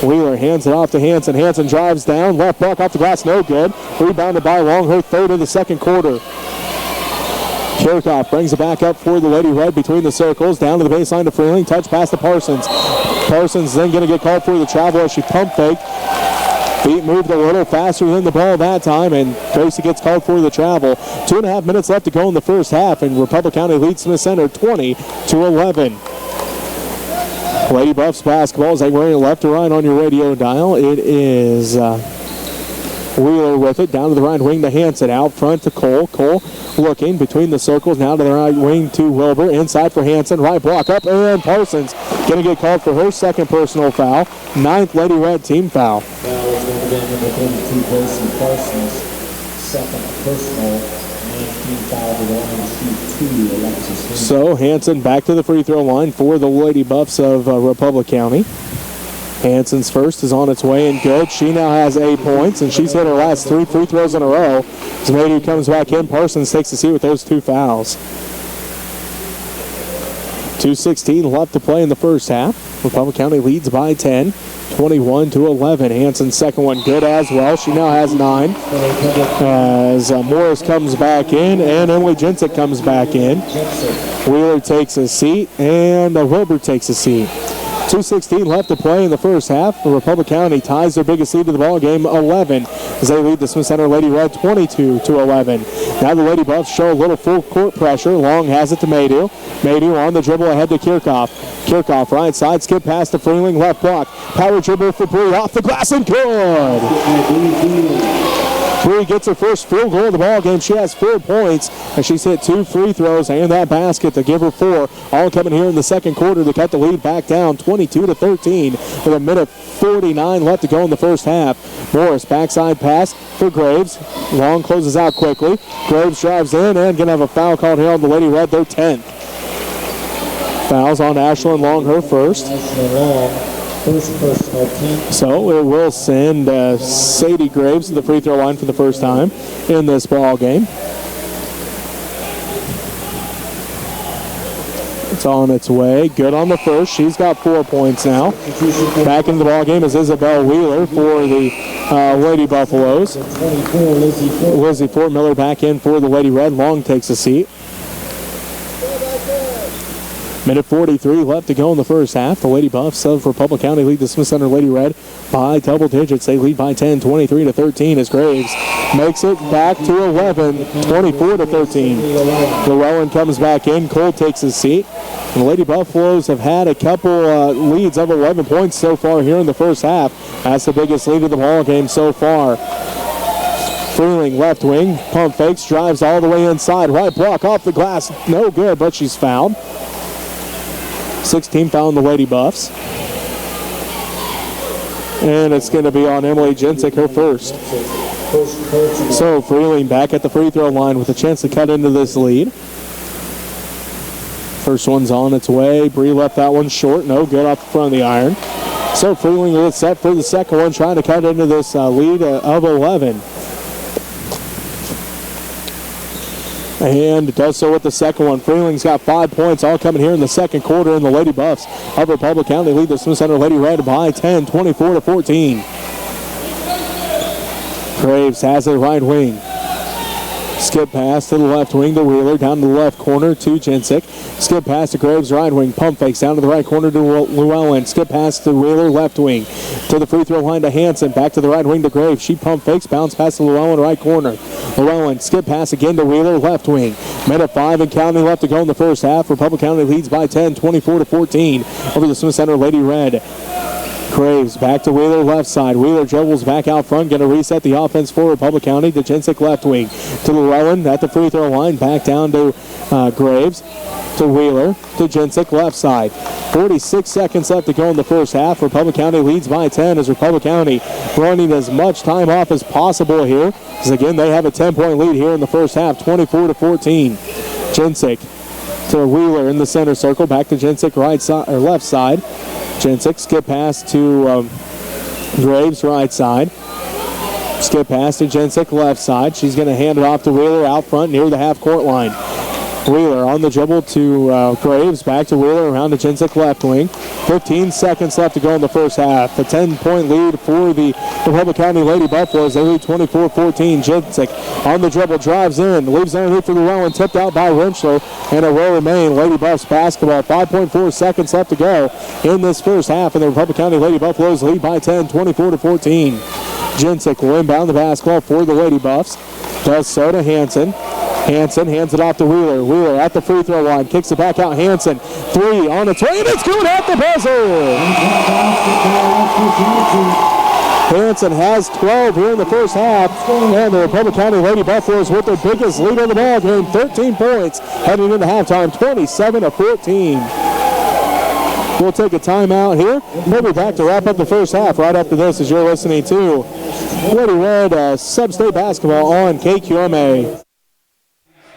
Wheeler hands it off to Hanson. Hanson drives down. Left block off the glass. No good. Rebounded by Long. Her 3rd of the second quarter. Kirchhoff brings it back up for the Lady Red between the circles. Down to the baseline to Freeling. Touch pass to Parsons. Parsons then going to get called for the travel as she pump faked. Feet moved a little faster than the ball that time, and Gracie gets called for the travel. 2.5 minutes left to go in the first half, and Republic County leads Smith Center 20-11. Lady Buffs basketball as they wear left to right on your radio dial. It is Wheeler with it. Down to the right wing to Hanson. Out front to Cole. Cole looking between the circles. Now to the right wing to Wilbur. Inside for Hanson. Right block up. And Parsons going to get called for her second personal foul. 9th Lady Red team foul. again, number 32, Grayson Parsons, second personal, 19 foul to the line, shoot 2, Alexis Hinton. So Hanson back to the free throw line for the Lady Buffs of Republic County. Hanson's first is on its way and good. She now has 8 points, and she's hit her last 3 free throws in a row. As Maydew comes back in, Parsons takes the seat with those 2 fouls. 2:16 left to play in the first half. Republic County leads by 10, 21-11. Hanson's second one good as well. She now has 9. As Morris comes back in and Emily Jensick comes back in. Wheeler takes a seat and Wilbur takes a seat. 2:16 left to play in the first half. Republic County ties their biggest lead of the ball game, 11, as they lead the Smith Center Lady Red 22-11. Now the Lady Buffs show a little full court pressure. Long has it to Maydew. Maydew on the dribble ahead to Kirchhoff. Kirchhoff right side, skip pass to Freeling, left block. Power dribble for Bree off the glass and good. Bree gets her first field goal of the ball game. She has 4 points, and she's hit 2 free throws and that basket to give her 4. All coming here in the second quarter to cut the lead back down 22-13 with a minute 49 left to go in the first half. Morris backside pass for Graves. Long closes out quickly. Graves drives in and going to have a foul called here on the Lady Red, their 10th. Fouls on Ashlyn Long, her first. First personal 10. So it will send Sadie Graves to the free throw line for the first time in this ball game. It's on its way. Good on the first. She's got 4 points now. Back into the ball game is Isabel Wheeler for the Lady Buffaloes. 24, Lizzie Fort Miller back in for the Lady Red. Long takes a seat. Minute 43 left to go in the first half. The Lady Buffs of Republic County lead the Smith Center Lady Red by double digits. They lead by 10, 23-13 as Graves makes it back to 11, 24-13. Llewellyn comes back in. Cole takes his seat. And the Lady Buffaloes have had a couple leads of 11 points so far here in the first half. That's the biggest lead of the ball game so far. Freeling left wing, pump fakes, drives all the way inside. Right block off the glass, no good, but she's fouled. 16 foul on the Lady Buffs. And it's going to be on Emily Jensick, her first. So Freeling back at the free throw line with a chance to cut into this lead. First one's on its way. Bree left that one short. No good off the front of the iron. So Freeling is set for the second one, trying to cut into this lead of 11. And does so with the second one. Freeling's got 5 points, all coming here in the second quarter, and the Lady Buffs of Republic County lead the Smith Center Lady Red by 10, 24-14. Graves has it right wing. Skip pass to the left wing to Wheeler, down to the left corner to Jensick. Skip pass to Graves, right wing. Pump fakes down to the right corner to Llewellyn. Skip pass to Wheeler, left wing. To the free throw line to Hanson. Back to the right wing to Graves. She pump fakes, bounce pass to Llewellyn, right corner. Llewellyn, skip pass again to Wheeler, left wing. Minute 5 and counting left to go in the first half. Republic County leads by 10, 24-14 over the Smith Center Lady Red. Graves back to Wheeler, left side. Wheeler dribbles back out front, going to reset the offense for Republic County to Jensick, left wing. To Llewellyn at the free throw line, back down to Graves. To Wheeler, to Jensick, left side. 46 seconds left to go in the first half. Republic County leads by 10 as Republic County running as much time off as possible here. Because again, they have a 10-point lead here in the first half, 24-14. Jensick to Wheeler in the center circle, back to Jensick, right side or left side. Jensick, skip pass to Graves, right side. Skip pass to Jensick, left side. She's going to hand it off to Wheeler out front near the half-court line. Wheeler on the dribble to Graves, back to Wheeler, around to Jensick, left wing. 15 seconds left to go in the first half. A 10-point lead for the Republic County Lady Buffaloes. They lead 24-14. Jensick on the dribble, drives in, leaves underneath for Llewellyn, tipped out by Winchler, and it will remain Lady Buffs basketball. 5.4 seconds left to go in this first half, and the Republic County Lady Buffaloes lead by 10, 24-14. Jensick will inbound the basketball for the Lady Buffs. Does so to Hanson. Hanson hands it off to Wheeler. Wheeler at the free throw line. Kicks it back out. Hanson. 3 on its way. And it's good at the buzzer. Hanson has 12 here in the first half. And the Republic County Lady Buffaloes with their biggest lead of the ball game. 13 points heading into halftime. 27-14. We'll take a timeout here. We'll be back to wrap up the first half right after this as you're listening to Lady Red Sub-State Basketball on KQMA.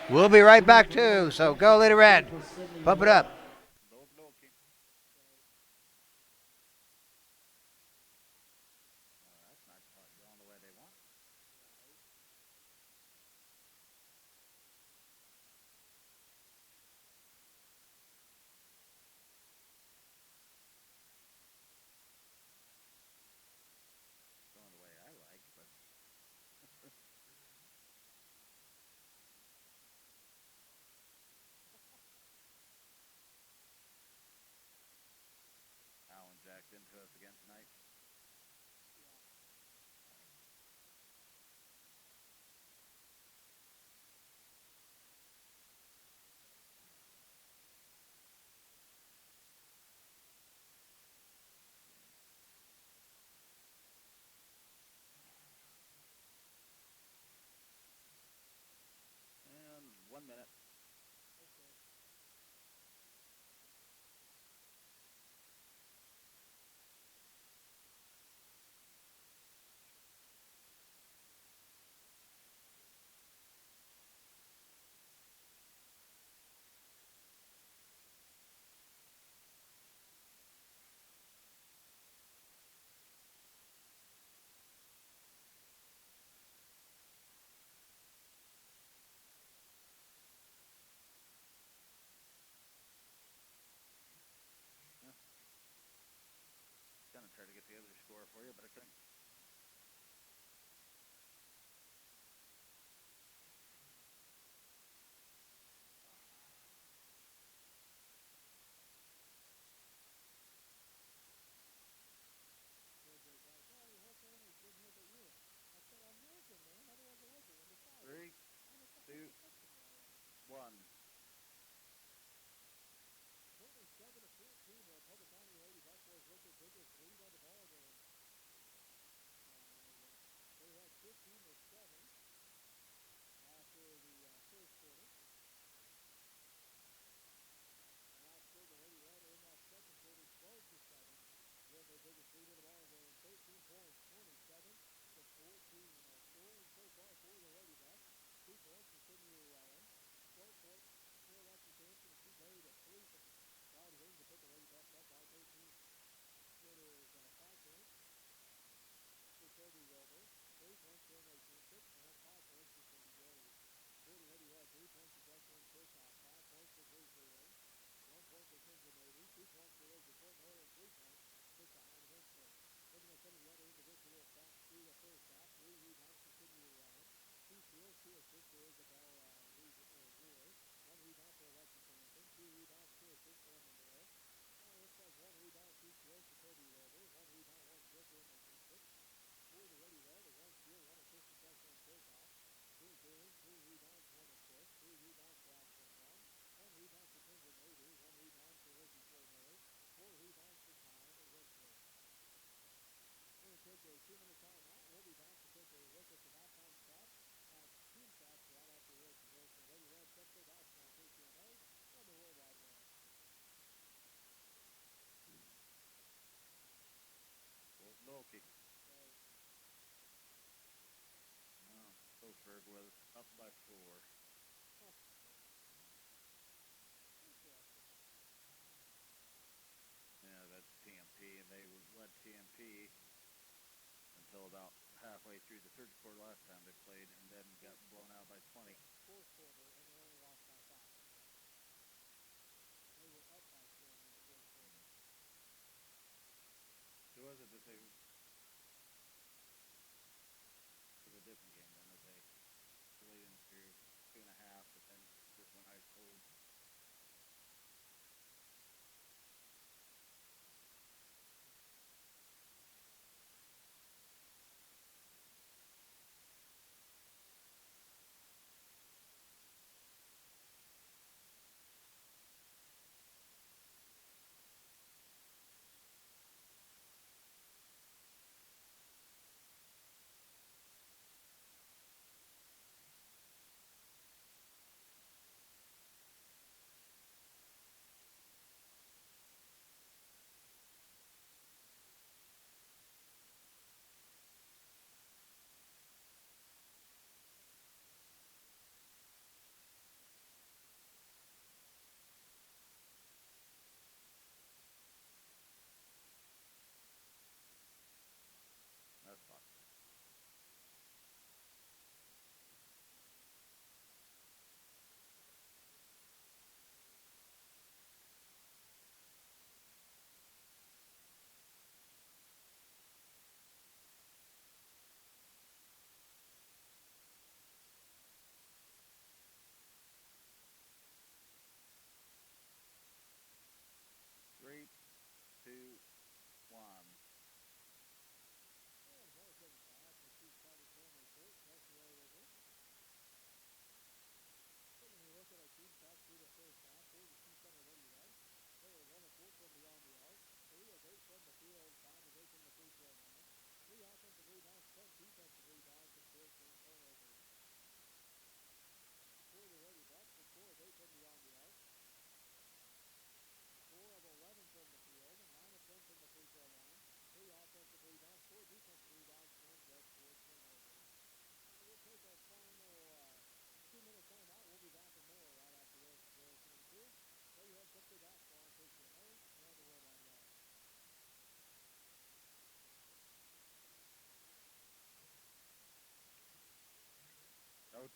We'll be right back, too. So go, Lady Red. Pump it up. That's not going the way they want. Going the way I like, but Alan jacked into us again tonight. And 1 minute. Gonna try to get the other score for you, but I couldn't. Three, two, one. Loki. Postberg was up by 4. Yeah, that's TMP, and they led TMP until about halfway through the third quarter last time they played, and then got blown out by 20. Who was it that they? It was a different game then that they played in through 2.5, but then just went ice cold.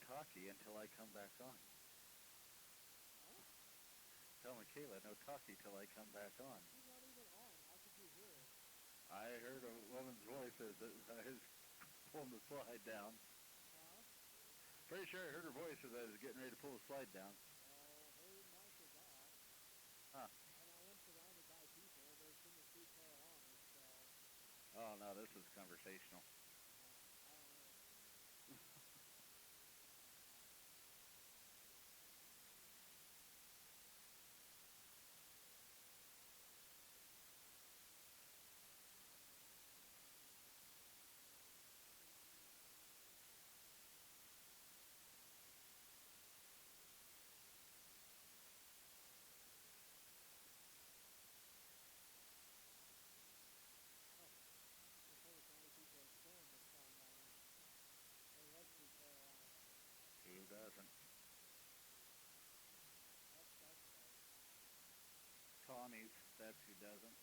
talkie until I come back on. Tell Michaela, no talkie till I come back on. She's not even on. How could you hear her? I heard a woman's voice as I was pulling the slide down. Huh? Pretty sure I heard her voice as I was getting ready to pull the slide down. Well, her mic is off. Huh. And I am surrounded by people. There's Tennessee Carolina, so... Oh, no, this is conversational. I don't know. Who doesn't? Connie's, that's who doesn't.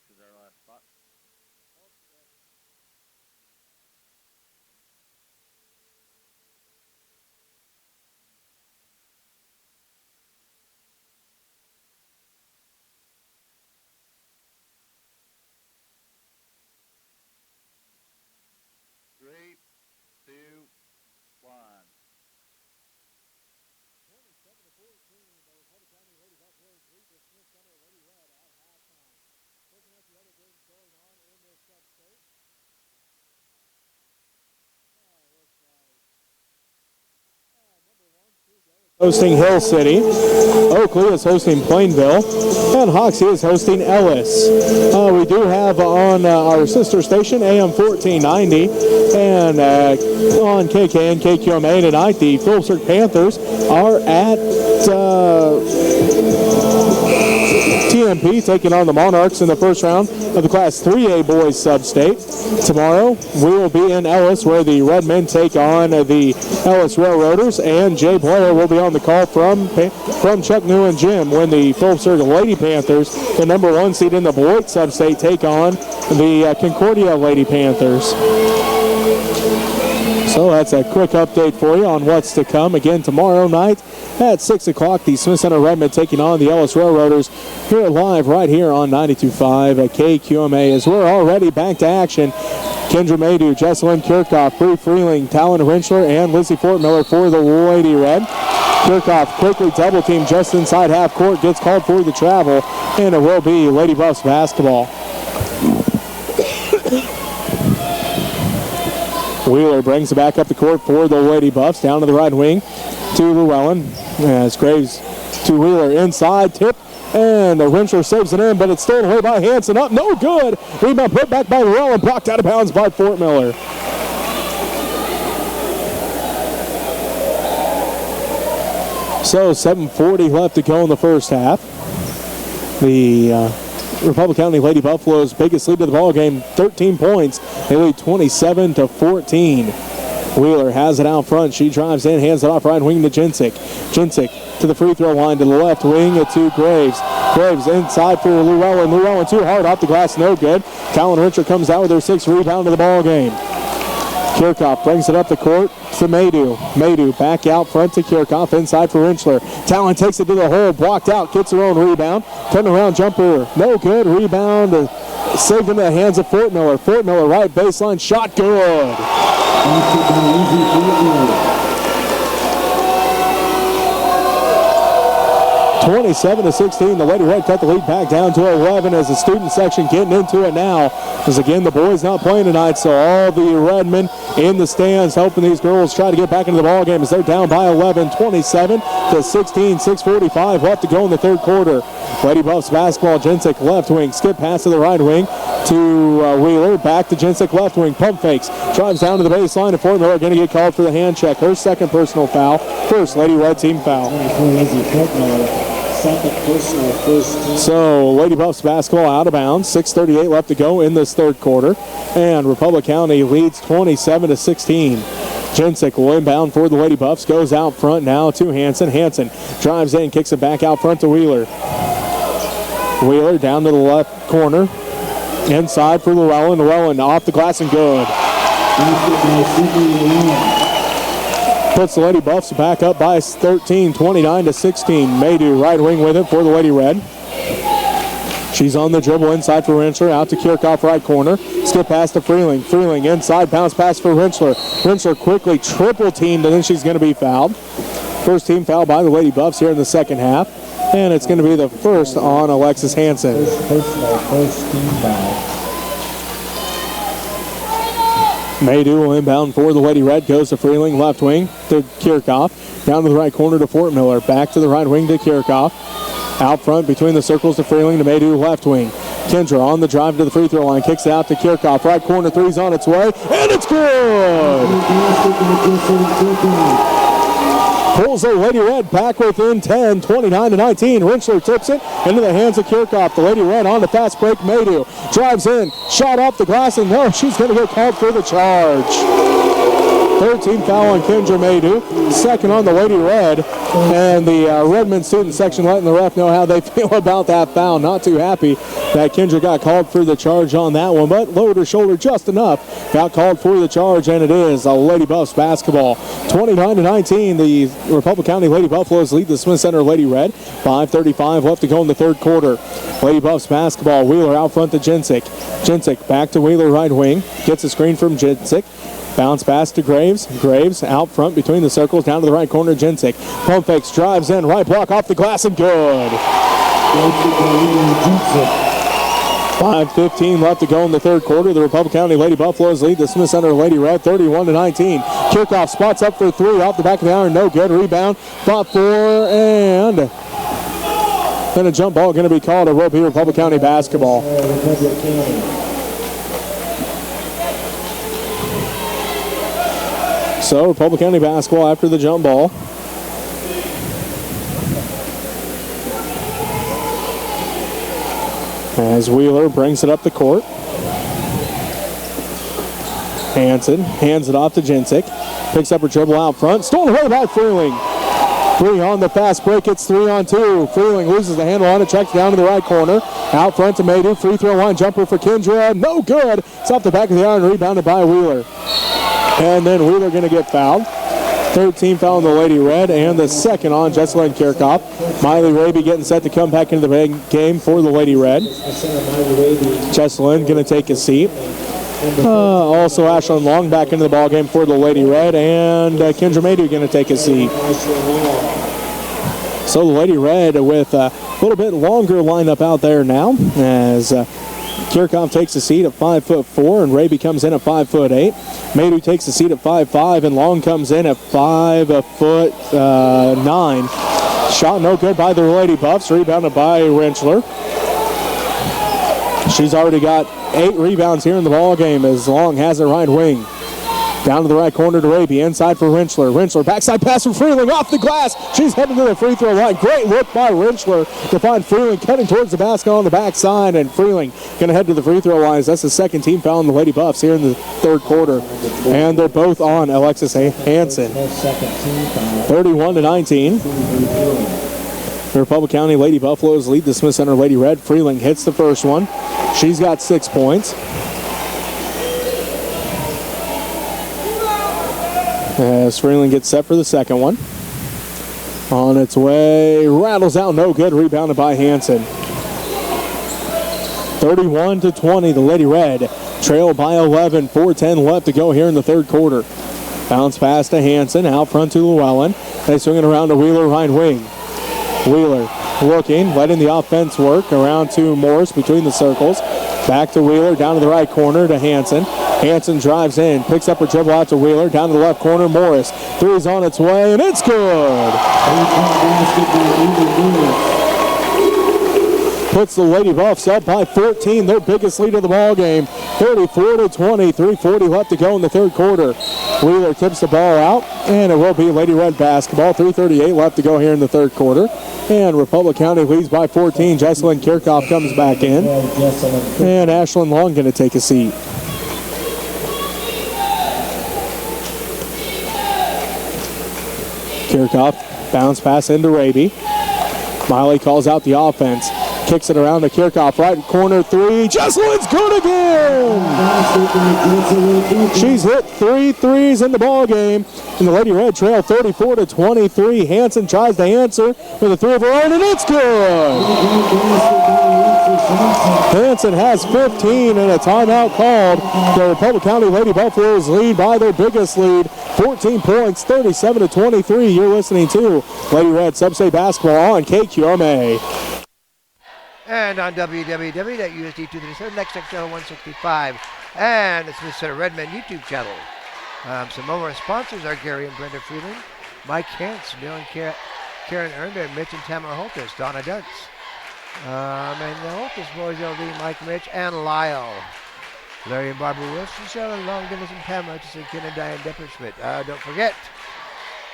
This is our last spot. Three, two, one. 27-14, the Republic County Lady Buffaloes lead the Smith Center Lady Red at halftime. Looking at the other games going on in this sub-state. Looks like number 1, 2 go. Hosting Hill City. Oakley is hosting Plainville. And Hoxie is hosting Ellis. We do have on our sister station, AM 1490, and on KKN, KQMA tonight, the Phillipsburg Panthers are at TMP, taking on the Monarchs in the first round of the Class 3A boys sub-state. Tomorrow, we will be in Ellis, where the Redmen take on the Ellis Railroaders, and Jay Blair will be on the call from Chuck New and Jim when the Phillipsburg Lady Panthers, the number 1 seed in the Beloit sub-state, take on the Concordia Lady Panthers. So that's a quick update for you on what's to come. Again, tomorrow night at 6 o'clock, the Smith Center Redmen taking on the Ellis Railroaders here live right here on 92.5 at KQMA, as we're already back to action. Kendra Maydew, Jesselyn Kirchhoff, Bree Freeling, Talon Rinchler, and Lizzie Fortmiller for the Lady Red. Kirchhoff quickly double team just inside half court, gets called for the travel, and it will be Lady Buffs basketball. Wheeler brings it back up the court for the Lady Buffs, down to the right wing to Llewellyn. As Graves to Wheeler inside, tip, and the Rinchler saves it in, but it's stolen away by Hanson. Up, no good. Rebound put back by Llewellyn, blocked out of bounds by Fort Miller. So 7:40 left to go in the first half. The Republic County Lady Buffaloes' biggest lead of the ball game, 13 points. They lead 27-14. Wheeler has it out front. She drives in, hands it off right wing to Jensick. Jensick to the free throw line to the left wing to Graves. Graves inside for Llewellyn. Llewellyn too hard off the glass, no good. Talon Rinchler comes out with her 6th rebound of the ball game. Kirchhoff brings it up the court to Maydew. Maydew back out front to Kirchhoff, inside for Rinchler. Talon takes it to the hole, blocked out, gets her own rebound. Turnaround jumper, no good. Rebound saved into the hands of Fort Miller. Fort Miller right baseline, shot good. 27-16, the Lady Red cut the lead back down to 11 as the student section getting into it now. As again, the boys not playing tonight, so all the Redmen in the stands helping these girls try to get back into the ball game as they're down by 11, 27-16, 6:45 left to go in the third quarter. Lady Buffs basketball, Jensick left wing, skip pass to the right wing to Wheeler. Back to Jensick, left wing. Pump fakes. Drives down to the baseline. And Fort Miller going to get called for the hand check. Her second personal foul. First Lady Red team foul. Second personal, first team. So Lady Buffs basketball out of bounds. 6:38 left to go in this third quarter. And Republic County leads 27-16. Jensick will inbound for the Lady Buffs. Goes out front now to Hanson. Hanson drives in, kicks it back out front to Wheeler. Wheeler down to the left corner. Inside for Llewellyn. Llewellyn off the glass and good. Puts the Lady Buffs back up by 13, 29-16. Maydew right wing with it for the Lady Red. She's on the dribble inside for Rentschler. Out to Kirchhoff right corner. Skip pass to Freeling. Freeling inside. Bounce pass for Rentschler. Rentschler quickly triple teamed and then she's going to be fouled. First team foul by the Lady Buffs here in the second half. And it's going to be the first on Alexis Hanson. First team foul. Maydew will inbound for the Lady Red. Goes to Freeling, left wing to Kirchhoff. Down to the right corner to Fort Miller. Back to the right wing to Kirchhoff. Out front between the circles to Freeling to Maydew, left wing. Kendra on the drive to the free throw line. Kicks it out to Kirchhoff. Right corner, three's on its way. And it's good! Pulls the Lady Red back within 10, 29-19. Rentschler tips it into the hands of Kirchhoff. The Lady Red on the fast break. Maydew drives in, shot off the glass, and no, she's going to get called for the charge. 13th foul on Kendra Maydew. Second on the Lady Red. And the Redmond student section letting the ref know how they feel about that foul. Not too happy that Kendra got called for the charge on that one, but lowered her shoulder just enough. Got called for the charge, and it is a Lady Buffs basketball. 29-19, the Republic County Lady Buffaloes lead the Smith Center Lady Red. 5:35 left to go in the third quarter. Lady Buffs basketball. Wheeler out front to Jensick. Jensick back to Wheeler right wing. Gets a screen from Jensick. Bounce pass to Graves. Graves out front between the circles, down to the right corner, Jensick. Pump fakes, drives in, right block off the glass and good. 5:15 left to go in the third quarter. The Republic County Lady Buffaloes lead the Smith Center Lady Red 31-19. Kirchhoff spots up for three off the back of the iron, no good. Rebound, fought for, and then a jump ball going to be called. It will be Republic County basketball. So Republic County basketball after the jump ball. As Wheeler brings it up the court. Hanson hands it off to Jensick. Picks up her dribble out front. Stolen away by Freeling. Three on the fast break. It's 3-on-2. Freeling loses the handle on it. Checks down to the right corner. Out front to Maydew. Free throw line jumper for Kendra. No good. It's off the back of the iron. Rebounded by Wheeler. And then Wheeler going to get fouled. 13th foul on the Lady Red, and the second on Jesselyn Kirchhoff. Miley Raby getting set to come back into the game for the Lady Red. Jesselyn going to take a seat. Also Ashlyn Long back into the ball game for the Lady Red, and Kendra Maydew going to take a seat. So the Lady Red with a little bit longer lineup out there now, as Kirchhoff takes a seat at 5'4", and Raby comes in at 5'8". Maydew takes a seat at 5'5", and Long comes in at 5'9". Shot no good by the Lady Buffs, rebounded by Rentschler. She's already got 8 rebounds here in the ball game as Long has it right wing. Down to the right corner to Raby, inside for Rentschler. Rentschler, backside pass from Freeling, off the glass. She's heading to the free throw line. Great look by Rentschler to find Freeling cutting towards the basket on the backside, and Freeling going to head to the free throw lines. That's the second team foul on the Lady Buffs here in the third quarter. And they're both on Alexis Hanson. 31-19. The Republic County Lady Buffaloes lead the Smith Center Lady Red. Freeling hits the first one. She's got 6 points. As Freeling gets set for the second one. On its way, rattles out, no good, rebounded by Hanson. 31-20, the Lady Red trail by 11, 4:10 left to go here in the third quarter. Bounce pass to Hanson, out front to Llewellyn. They swing it around to Wheeler, right wing. Wheeler looking, letting the offense work, around to Morris between the circles. Back to Wheeler, down to the right corner to Hanson. Hanson drives in, picks up her dribble out to Wheeler, down to the left corner, Morris. Three's on its way, and it's good! puts the Lady Buffs up by 14, their biggest lead of the ball game, 34-20, 3:40 left to go in the third quarter. Wheeler tips the ball out, and it will be Lady Red basketball, 3:38 left to go here in the third quarter. And Republic County leads by 14. Jesselyn Kirchhoff comes back in, and Ashlyn Long going to take a seat. Kirchhoff bounce pass into Raby. Miley calls out the offense. Kicks it around to Kirchhoff. Right corner three. Jesselyn's good again. She's hit 3 threes in the ball game. And the Lady Red trail 34-23. Hanson tries to answer with a three of her own, and it's good. Hanson has 15 and a timeout called. The Republic County Lady Buffaloes lead by their biggest lead, 14 points, 37-23. You're listening to Lady Red Sub-State Basketball on KQMA. And on www.usd237, next channel 165, and the Smith Center Redmond YouTube channel. Some of our sponsors are Gary and Brenda Freeland, Mike Hance, Neil and Karen Ernda, Mitch and Tamara Holtis, Donna Duntz, and the Holtis boys, LD, Mike Mitch, and Lyle. Larry and Barbara Wilson, Cheryl Long, Dennis and Pamela, Hutchison, Ken and Diane Depperschmidt. Don't forget,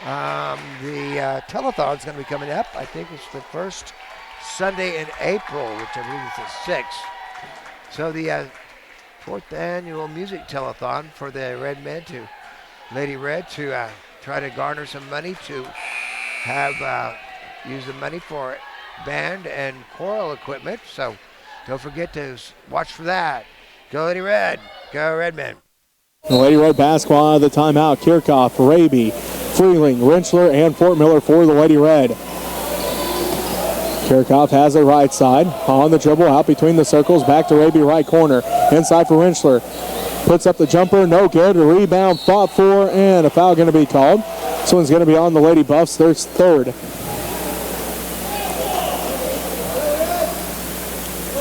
the telethon is going to be coming up. I think it's the first Sunday in April, which I believe is the 6th. So the 4th annual music telethon for the Red Men to Lady Red to try to garner some money to have use the money for band and choral equipment. So don't forget to watch for that. Go Lady Red. Go Red Men. Lady Red basketball out of the timeout. Kirchhoff, Raby, Freeling, Rentschler, and Fort Miller for the Lady Red. Kirchhoff has it right side. On the dribble, out between the circles. Back to Raby, right corner. Inside for Rentschler. Puts up the jumper, no good. A rebound, fought for, and a foul going to be called. This one's going to be on the Lady Buffs, their third.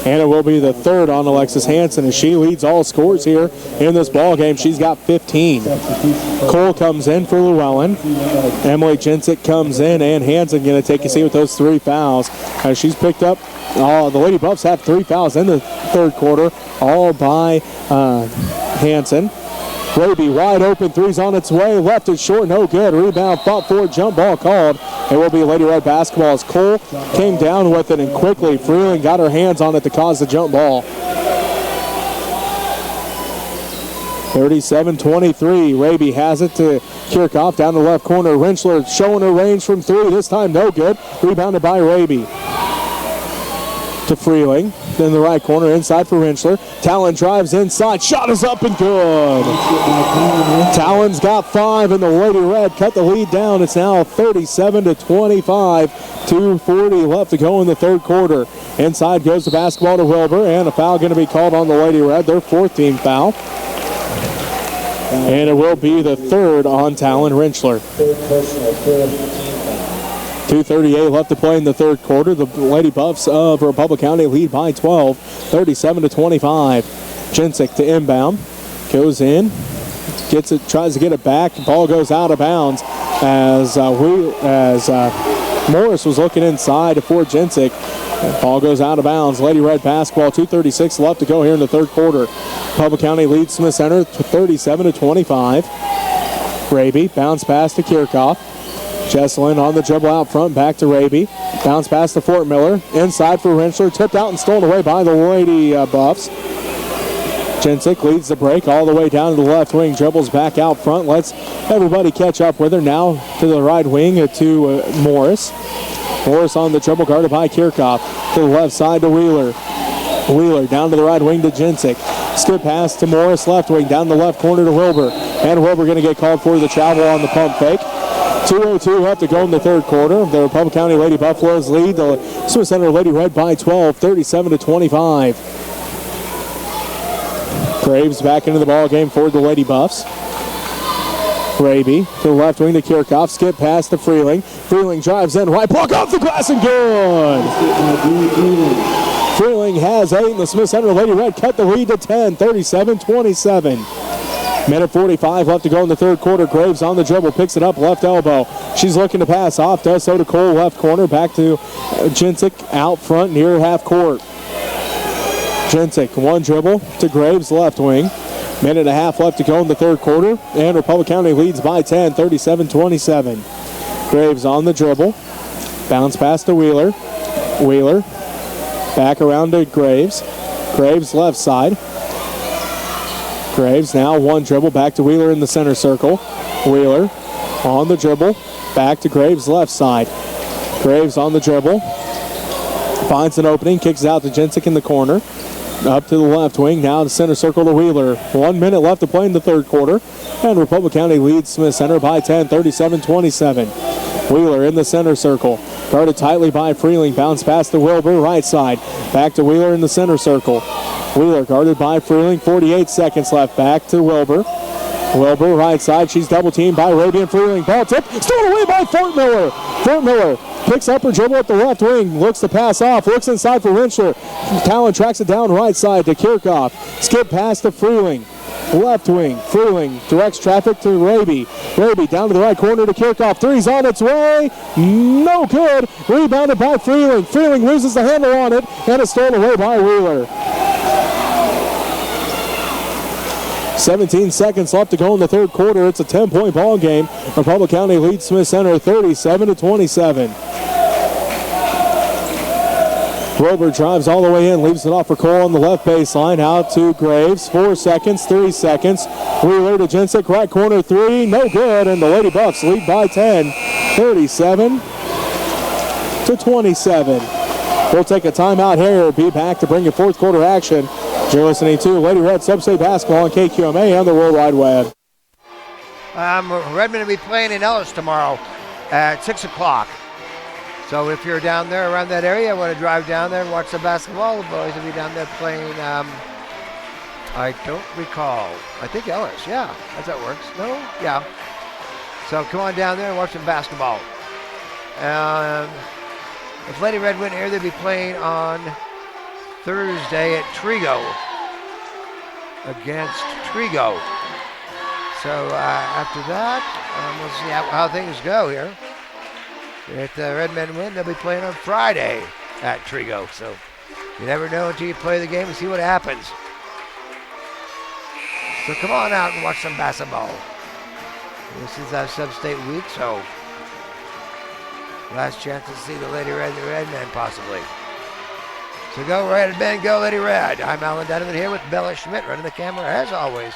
And it will be the third on Alexis Hanson as she leads all scores here in this ball game. She's got 15. Cole comes in for Llewellyn. Emily Jensick comes in, and Hanson going to take a seat with those 3 fouls. As she's picked up, the Lady Buffs have 3 fouls in the third quarter, all by Hanson. Raby wide open, three's on its way, left it short, no good. Rebound, fought for, jump ball called. It will be Lady Red basketball as Cole came down with it and quickly Freeland got her hands on it to cause the jump ball. 37-23, Raby has it to Kirchhoff down the left corner. Rentschler showing her range from 3, this time no good. Rebounded by Raby. To Freeling, then the right corner inside for Rentschler. Talon drives inside, shot is up and good. Talon's got 5 and the Lady Red cut the lead down. It's now 37-25, 2:40 left to go in the third quarter. Inside goes the basketball to Wilbur, and a foul going to be called on the Lady Red, their 4th team foul. And it will be the third on Talon Rentschler. 2:38 left to play in the third quarter. The Lady Buffs of Republic County lead by 12, 37-25. Jensick to inbound. Goes in. Gets it, tries to get it back. Ball goes out of bounds as Morris was looking inside for Jensick. Ball goes out of bounds. Lady Red basketball, 2:36 left to go here in the third quarter. Republic County leads Smith Center 37-25. Raby, bounce pass to Kirchhoff. Jesselyn on the dribble out front, back to Raby. Bounce pass to Fort Miller. Inside for Rentschler, tipped out and stolen away by the Lady Buffs. Jensick leads the break all the way down to the left wing, dribbles back out front, lets everybody catch up with her. Now to the right wing to Morris. Morris on the dribble, guarded by Kirchhoff. To the left side to Wheeler. Wheeler down to the right wing to Jensick. Skip pass to Morris, left wing, down the left corner to Wilbur. And Wilbur going to get called for the travel on the pump fake. 2:02 left to go in the third quarter. The Republic County Lady Buffaloes lead the Smith Center Lady Red by 12, 37-25. Graves back into the ball game for the Lady Buffs. Raby to the left wing to Kirchhoff. Skip pass to Freeling. Freeling drives in, right block off the glass and good. Freeling has 8, and the Smith Center Lady Red cut the lead to 10, 37-27. Minute 45 left to go in the third quarter. Graves on the dribble, picks it up, left elbow. She's looking to pass off, does so to Cole, left corner, back to Jensick out front near half court. Jensick, one dribble to Graves, left wing. Minute and a half left to go in the third quarter, and Republic County leads by 10, 37-27. Graves on the dribble, bounce pass to Wheeler. Wheeler, back around to Graves. Graves left side. Graves now one dribble, back to Wheeler in the center circle. Wheeler on the dribble, back to Graves left side. Graves on the dribble, finds an opening, kicks it out to Jensick in the corner. Up to the left wing, now to center circle to Wheeler. 1 minute left to play in the third quarter, and Republic County leads Smith Center by 10, 37-27. Wheeler in the center circle, guarded tightly by Freeling, bounce pass to Wilbur, right side. Back to Wheeler in the center circle. Wheeler guarded by Freeling, 48 seconds left, back to Wilbur. Wilbur, right side, she's double teamed by Arabian Freeling. Ball tip, stolen away by Fort Miller. Fort Miller picks up her dribble at the left wing, looks to pass off, looks inside for Rentschler. Talon tracks it down right side to Kirchhoff. Skip pass to Freeling. Left wing, Freeling directs traffic to Raby. Raby down to the right corner to Kirchhoff. Three's on its way. No good. Rebounded by Freeling. Freeling loses the handle on it, and it's stolen away by Wheeler. 17 seconds left to go in the third quarter. It's a 10-point ball game. Republic County leads Smith Center 37-27. Wilbur drives all the way in, leaves it off for Cole on the left baseline. Out to Graves. 4 seconds, 3 seconds. Wheeler to Jensick, right corner three, no good, and the Lady Buffs lead by 10, 37-27. We'll take a timeout here. Be back to bring you fourth quarter action. You're listening to Lady Red Substate Basketball on KQMA and the World Wide Web. Redmond will be playing in Ellis tomorrow at 6 o'clock. So if you're down there around that area, want to drive down there and watch the basketball, the boys will be down there playing, I don't recall. I think Ellis, yeah, that's how it works. No? Yeah. So come on down there and watch some basketball. If Lady Red win here, they'll be playing on Thursday at Trigo against Trigo. So after that, we'll see how things go here. If the Red Men win, they'll be playing on Friday at Trigo. So you never know until you play the game and see what happens. So come on out and watch some basketball. This is our sub-state week, so last chance to see the Lady Red and the Red Men possibly. So go Red Men, go Lady Red. I'm Alan Donovan here with Bella Schmidt running the camera as always.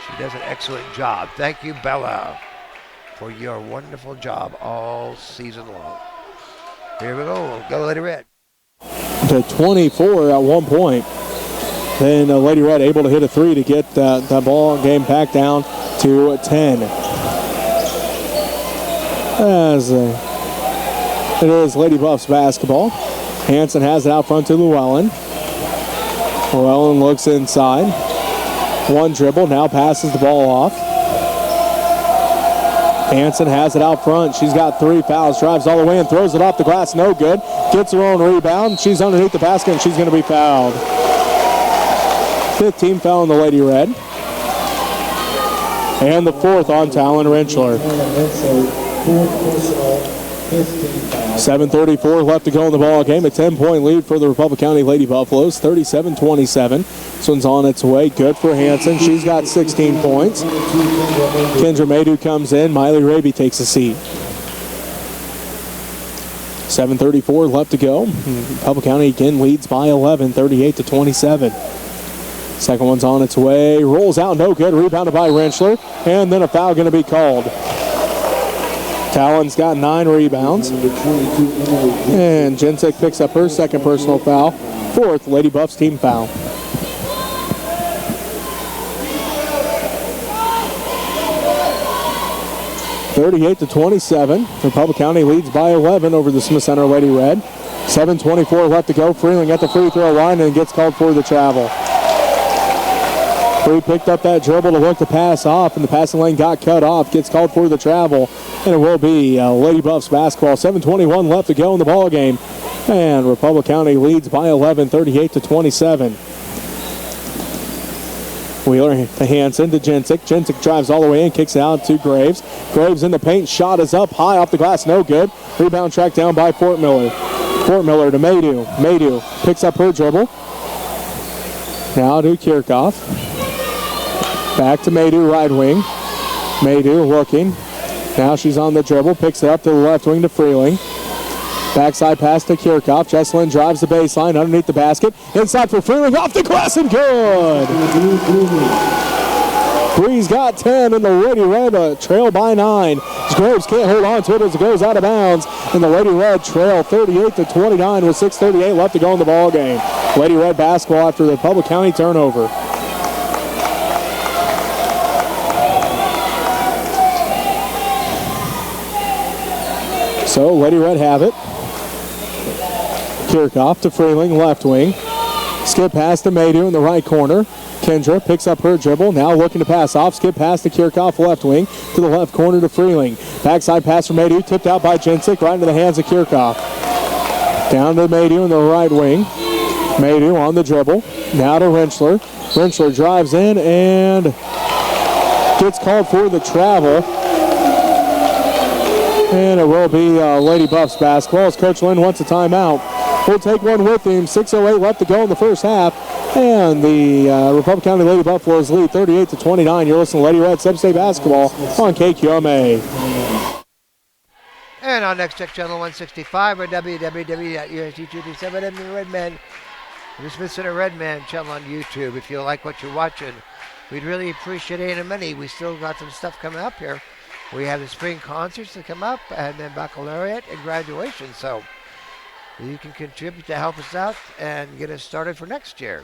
She does an excellent job. Thank you, Bella, for your wonderful job all season long. Here we go. Go Lady Red. To 24 at one point. Then Lady Red able to hit a three to get the ball game back down to 10. As it is Lady Buffs basketball. Hansen has it out front to Llewellyn. Llewellyn looks inside. One dribble, now passes the ball off. Hansen has it out front. She's got 3 fouls, drives all the way and throws it off the glass. No good. Gets her own rebound. She's underneath the basket and she's going to be fouled. 15 foul on the Lady Red. And the 4th on Talon Rentschler. 7:34 left to go in the ball game. A 10-point lead for the Republic County Lady Buffaloes. 37-27. This one's on its way. Good for Hansen. She's got 16 points. Kendra Maydew comes in. Miley Raby takes a seat. 7:34 left to go. Republic County again leads by 11, 38-27. Second one's on its way. Rolls out, no good. Rebounded by Rentschler. And then a foul going to be called. Talon's got 9 rebounds. And Jensick picks up her second personal foul. 4th Lady Buffs team foul. (38-27). Republic County leads by 11 over the Smith Center Lady Red. 7:24 left to go. Freeling at the free throw line and gets called for the travel. Free picked up that dribble to look to pass off, and the passing lane got cut off. Gets called for the travel, and it will be Lady Buffs basketball. 7:21 left to go in the ball game, and Republic County leads by 11, 38-27. Wheeler to Hanson to Jensick. Jensick drives all the way in, kicks it out to Graves. Graves in the paint, shot is up high off the glass, no good. Rebound tracked down by Fort Miller. Fort Miller to Maydew. Maydew picks up her dribble. Now to Kirchhoff. Back to Maydew, right wing. Maydew looking. Now she's on the dribble, picks it up to the left wing to Freeling. Backside pass to Kirchhoff. Jesselyn drives the baseline underneath the basket. Inside for Freeling, off the glass and good! Bree's got 10 and the Lady Red trail by 9. Graves can't hold on to it as it goes out of bounds. And the Lady Red trail 38-29 with 6:38 left to go in the ball game. Lady Red basketball after the Republic County turnover. So Lady Red have it. Kirchhoff to Freeling, left wing. Skip pass to Maydew in the right corner. Kendra picks up her dribble, now looking to pass off. Skip pass to Kirchhoff, left wing, to the left corner to Freeling. Backside pass from Maydew, tipped out by Jensick, right into the hands of Kirchhoff. Down to Maydew in the right wing. Maydew on the dribble, now to Rentschler. Rentschler drives in and gets called for the travel. And it will be Lady Buffs basketball as Coach Lynn wants a timeout. We'll take one with him. 6:08 left to go in the first half. And the Republic County Lady Buffaloes lead 38-29. You're listening to Lady Red Sub-State Basketball on KQMA. And on Next Tech Channel 165 or www.UST237 and the Redman, the Smith Center Redman channel on YouTube. If you like what you're watching, we'd really appreciate it. And many. We still got some stuff coming up here. We have the spring concerts that come up, and then baccalaureate and graduation. So you can contribute to help us out and get us started for next year.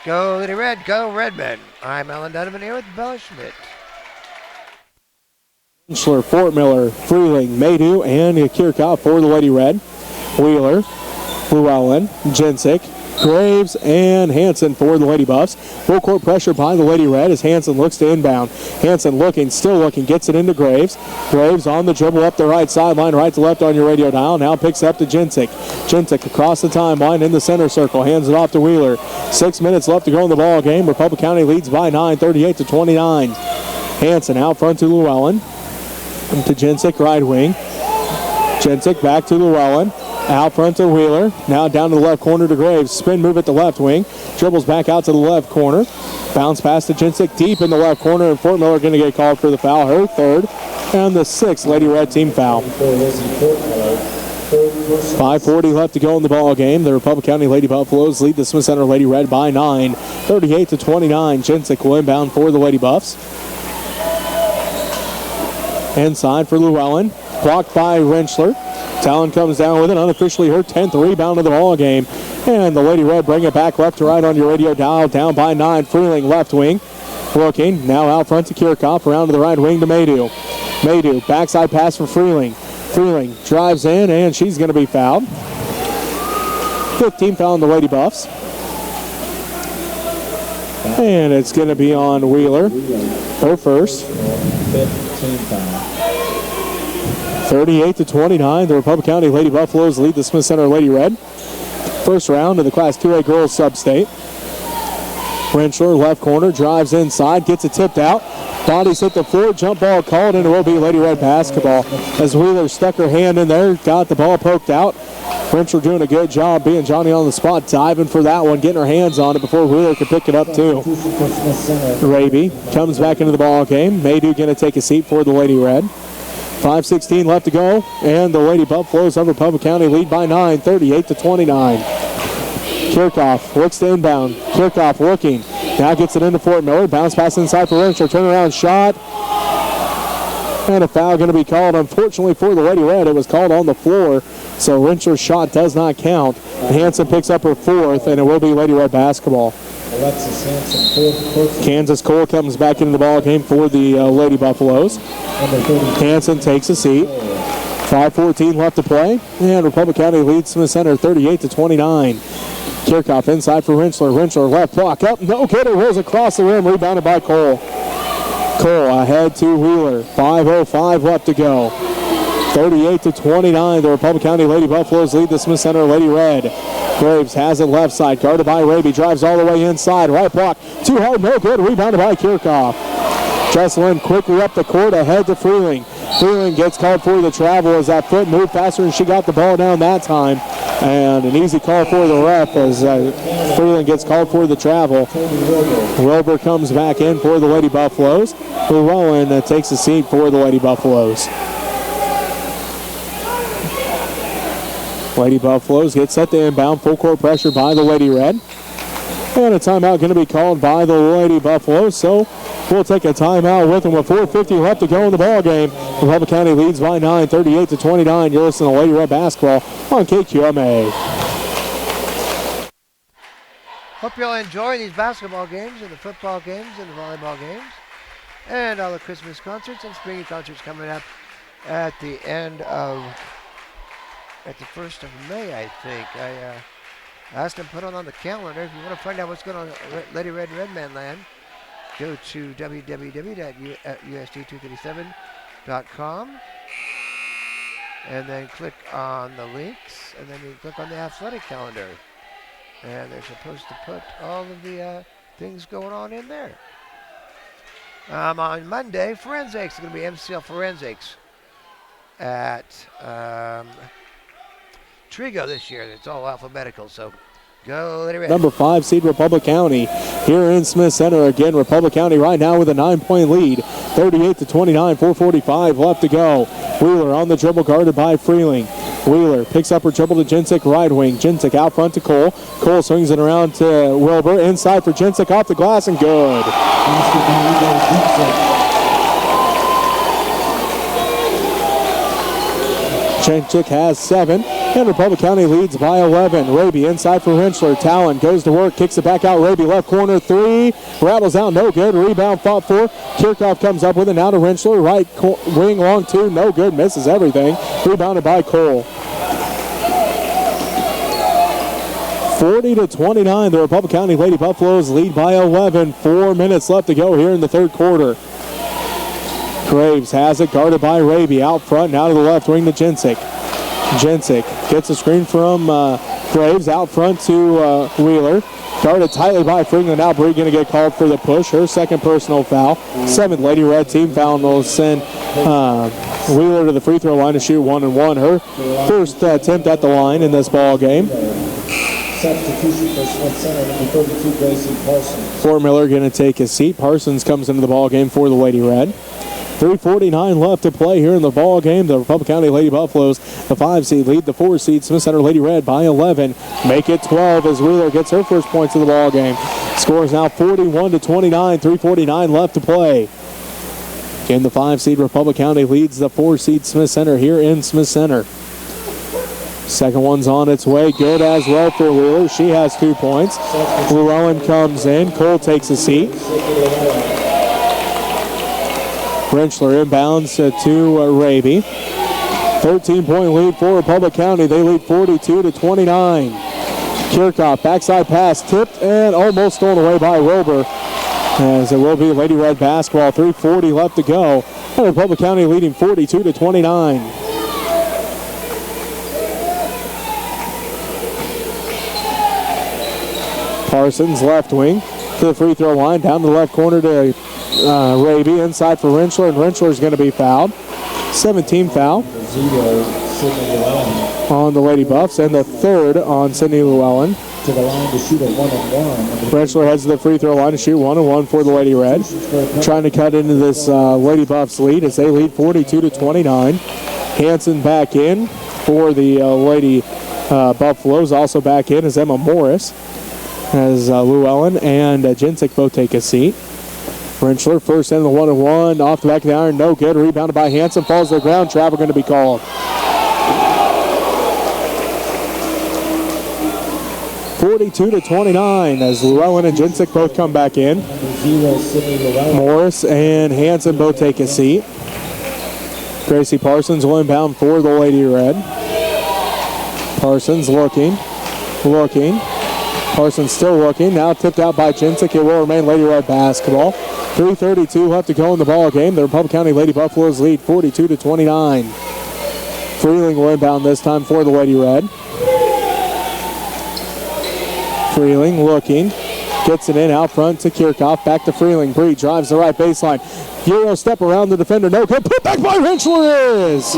Go Lady Red, go Redmen. I'm Alan Donovan here with Bella Schmidt. Rentschler, Fort Miller, Freeling, Maydew, and Kirchhoff for the Lady Red. Wheeler, Llewellyn, Jensick, Graves, and Hanson for the Lady Buffs. Full court pressure by the Lady Red as Hanson looks to inbound. Hanson looking, still looking, gets it into Graves. Graves on the dribble up the right sideline, right to left on your radio dial. Now picks up to Jensick. Jensick across the timeline in the center circle, hands it off to Wheeler. 6 minutes left to go in the ball game. Republic County leads by 9, 38-29. Hanson out front to Llewellyn. To Jensick, right wing. Jensick back to Llewellyn. Out front to Wheeler. Now down to the left corner to Graves. Spin move at the left wing. Dribbles back out to the left corner. Bounce pass to Jensick deep in the left corner. And Fort Miller going to get called for the foul. Her third. And the sixth Lady Red team foul. 5:40 left to go in the ball game. The Republic County Lady Buffaloes lead the Smith Center Lady Red by 9. 38-29. Jensick will inbound for the Lady Buffs. Inside for Llewellyn. Blocked by Rentschler. Talon comes down with it, unofficially her 10th rebound of the ball game. And the Lady Red bring it back left to right on your radio dial, down by 9. Freeling left wing. Looking, now out front to Kirchhoff, around to the right wing to Maydew. Maydew, backside pass for Freeling. Freeling drives in, and she's going to be fouled. 15 foul on the Lady Buffs. And it's going to be on Wheeler, her first. 15 foul. 38-29, the Republic County Lady Buffaloes lead the Smith Center Lady Red. First round of the Class 2A Girls Sub-State. Rentschler, left corner, drives inside, gets it tipped out. Bodies hit the floor, jump ball called, and it will be Lady Red basketball. As Wheeler stuck her hand in there, got the ball poked out. Rentschler doing a good job being Johnny on the spot, diving for that one, getting her hands on it before Wheeler could pick it up too. Raby comes back into the ball game. Maydew going to take a seat for the Lady Red. 5:16 left to go, and the Lady Buffaloes of Republic County lead by 9, 38-29. Kirchhoff looks to inbound. Kirchhoff looking. Now gets it into Fort Miller. Bounce pass inside for Rentschler. Turnaround shot. And a foul going to be called. Unfortunately for the Lady Red, it was called on the floor, so Rentschler's shot does not count. Hanson picks up her fourth, and it will be Lady Red basketball. Alexis Hanson, fourth. Kansas Cole comes back into the ball game for the Lady Buffaloes. Hanson takes a seat. 5:14 left to play, and Republic County leads Smith Center 38-29. Kirchhoff inside for Rentschler. Rentschler left block up. No good. It rolls across the rim. Rebounded by Cole. Cole ahead to Wheeler. 5:05 left to go. 38-29. The Republic County Lady Buffaloes lead the Smith Center Lady Red. Graves has it left side, guarded by Raby, drives all the way inside, right block, too hard, no good, rebounded by Kirchhoff. Jesselyn quickly up the court, ahead to Freeling. Freeling gets called for the travel as that foot moved faster and she got the ball down that time. And an easy call for the ref as Freeling gets called for the travel. Wilbur comes back in for the Lady Buffaloes. Llewellyn takes a seat for the Lady Buffaloes. Lady Buffaloes get set to inbound, full court pressure by the Lady Red. And a timeout going to be called by the Lady Buffaloes, so we'll take a timeout with them with 4:50 left to go in the ball game. Republic County leads by 9, 38-29. You're listening to Lady Red Basketball on KQMA. Hope you'll enjoy these basketball games and the football games and the volleyball games and all the Christmas concerts and spring concerts coming up at the end of, at the 1st of May, I think. I asked them to put it on the calendar. If you want to find out what's going on at Lady Red Redman Land, go to www.usd237.com and then click on the links, and then you click on the athletic calendar. And they're supposed to put all of the things going on in there. On Monday, forensics is going to be MCL Forensics at Trigo this year. It's all alphabetical, so go Lady Red. Number 5 seed Republic County here in Smith Center. Again, Republic County right now with a 9-point lead, 38-29, 4:45 left to go. Wheeler on the dribble, guarded by Freeling. Wheeler picks up her dribble to Jensick, right wing. Jensick out front to Cole. Cole swings it around to Wilbur. Inside for Jensick, off the glass, and good. Jensick has 7, and Republic County leads by 11. Raby inside for Henschler. Talon goes to work, kicks it back out. Raby left corner, 3, rattles out, no good. Rebound fought for. Kirchhoff comes up with it now to Henschler. Right wing, long 2, no good. Misses everything. Rebounded by Cole. 40-29, the Republic County Lady Buffaloes lead by 11. 4 minutes left to go here in the third quarter. Graves has it, guarded by Raby. Out front, now to the left wing to Jensick. Jensick gets a screen from Graves. Out front to Wheeler. Guarded tightly by Freeling. Now Bree going to get called for the push. Her second personal foul. 7th Lady Red team foul, and will send Wheeler to the free throw line to shoot 1-1. Her first attempt at the line in this ball game. Substitution for Smith Center, number 32, Gracie Parsons. Fort Miller going to take his seat. Parsons comes into the ball game for the Lady Red. 3:49 left to play here in the ball game. The Republic County Lady Buffaloes, the 5 seed, lead the 4 seed Smith Center Lady Red by 11. Make it 12 as Wheeler gets her first points of the ball game. Score is now 41-29. 3:49 left to play. Again, the 5 seed Republic County leads the 4 seed Smith Center here in Smith Center. Second one's on its way. Good as well for Wheeler. She has 2 points. Llewellyn comes in. Cole takes a seat. Henschler inbounds to Raby. 13-point lead for Republic County. They lead 42-29. Kirchhoff, backside pass, tipped and almost stolen away by Wilbur. As it will be Lady Red basketball. 3:40 left to go. And Republic County leading 42-29. Parsons left wing to the free throw line, down to the left corner to Raby, inside for Henschler, and Henschler is going to be fouled. 17 foul on the Lady Buffs, and the 3rd on Sydney Llewellyn. To the line to shoot a 1-1. Henschler heads to the free throw line to shoot 1-1 for the Lady Red. Trying to cut into this Lady Buffs lead as they lead 42-29. Hanson back in for the Lady Buffaloes. Also back in is Emma Morris, as Llewellyn and Jensick both take a seat. Henschler first in the 1-1, off the back of the iron, no good. Rebounded by Hanson, falls to the ground. Travel going to be called. 42-29 as Llewellyn and Jensick both come back in. Morris and Hanson both take a seat. Gracie Parsons will inbound for the Lady Red. Parsons looking. Parsons still looking. Now tipped out by Jensick. It will remain Lady Red basketball. 3:32 left to go in the ball game. The Republic County Lady Buffaloes lead 42-29. Freeling will inbound this time for the Lady Red. Freeling looking. Gets it in out front to Kirchhoff. Back to Freeling. Bree drives the right baseline. Euro step around the defender. No good. Put back by Rentschler is.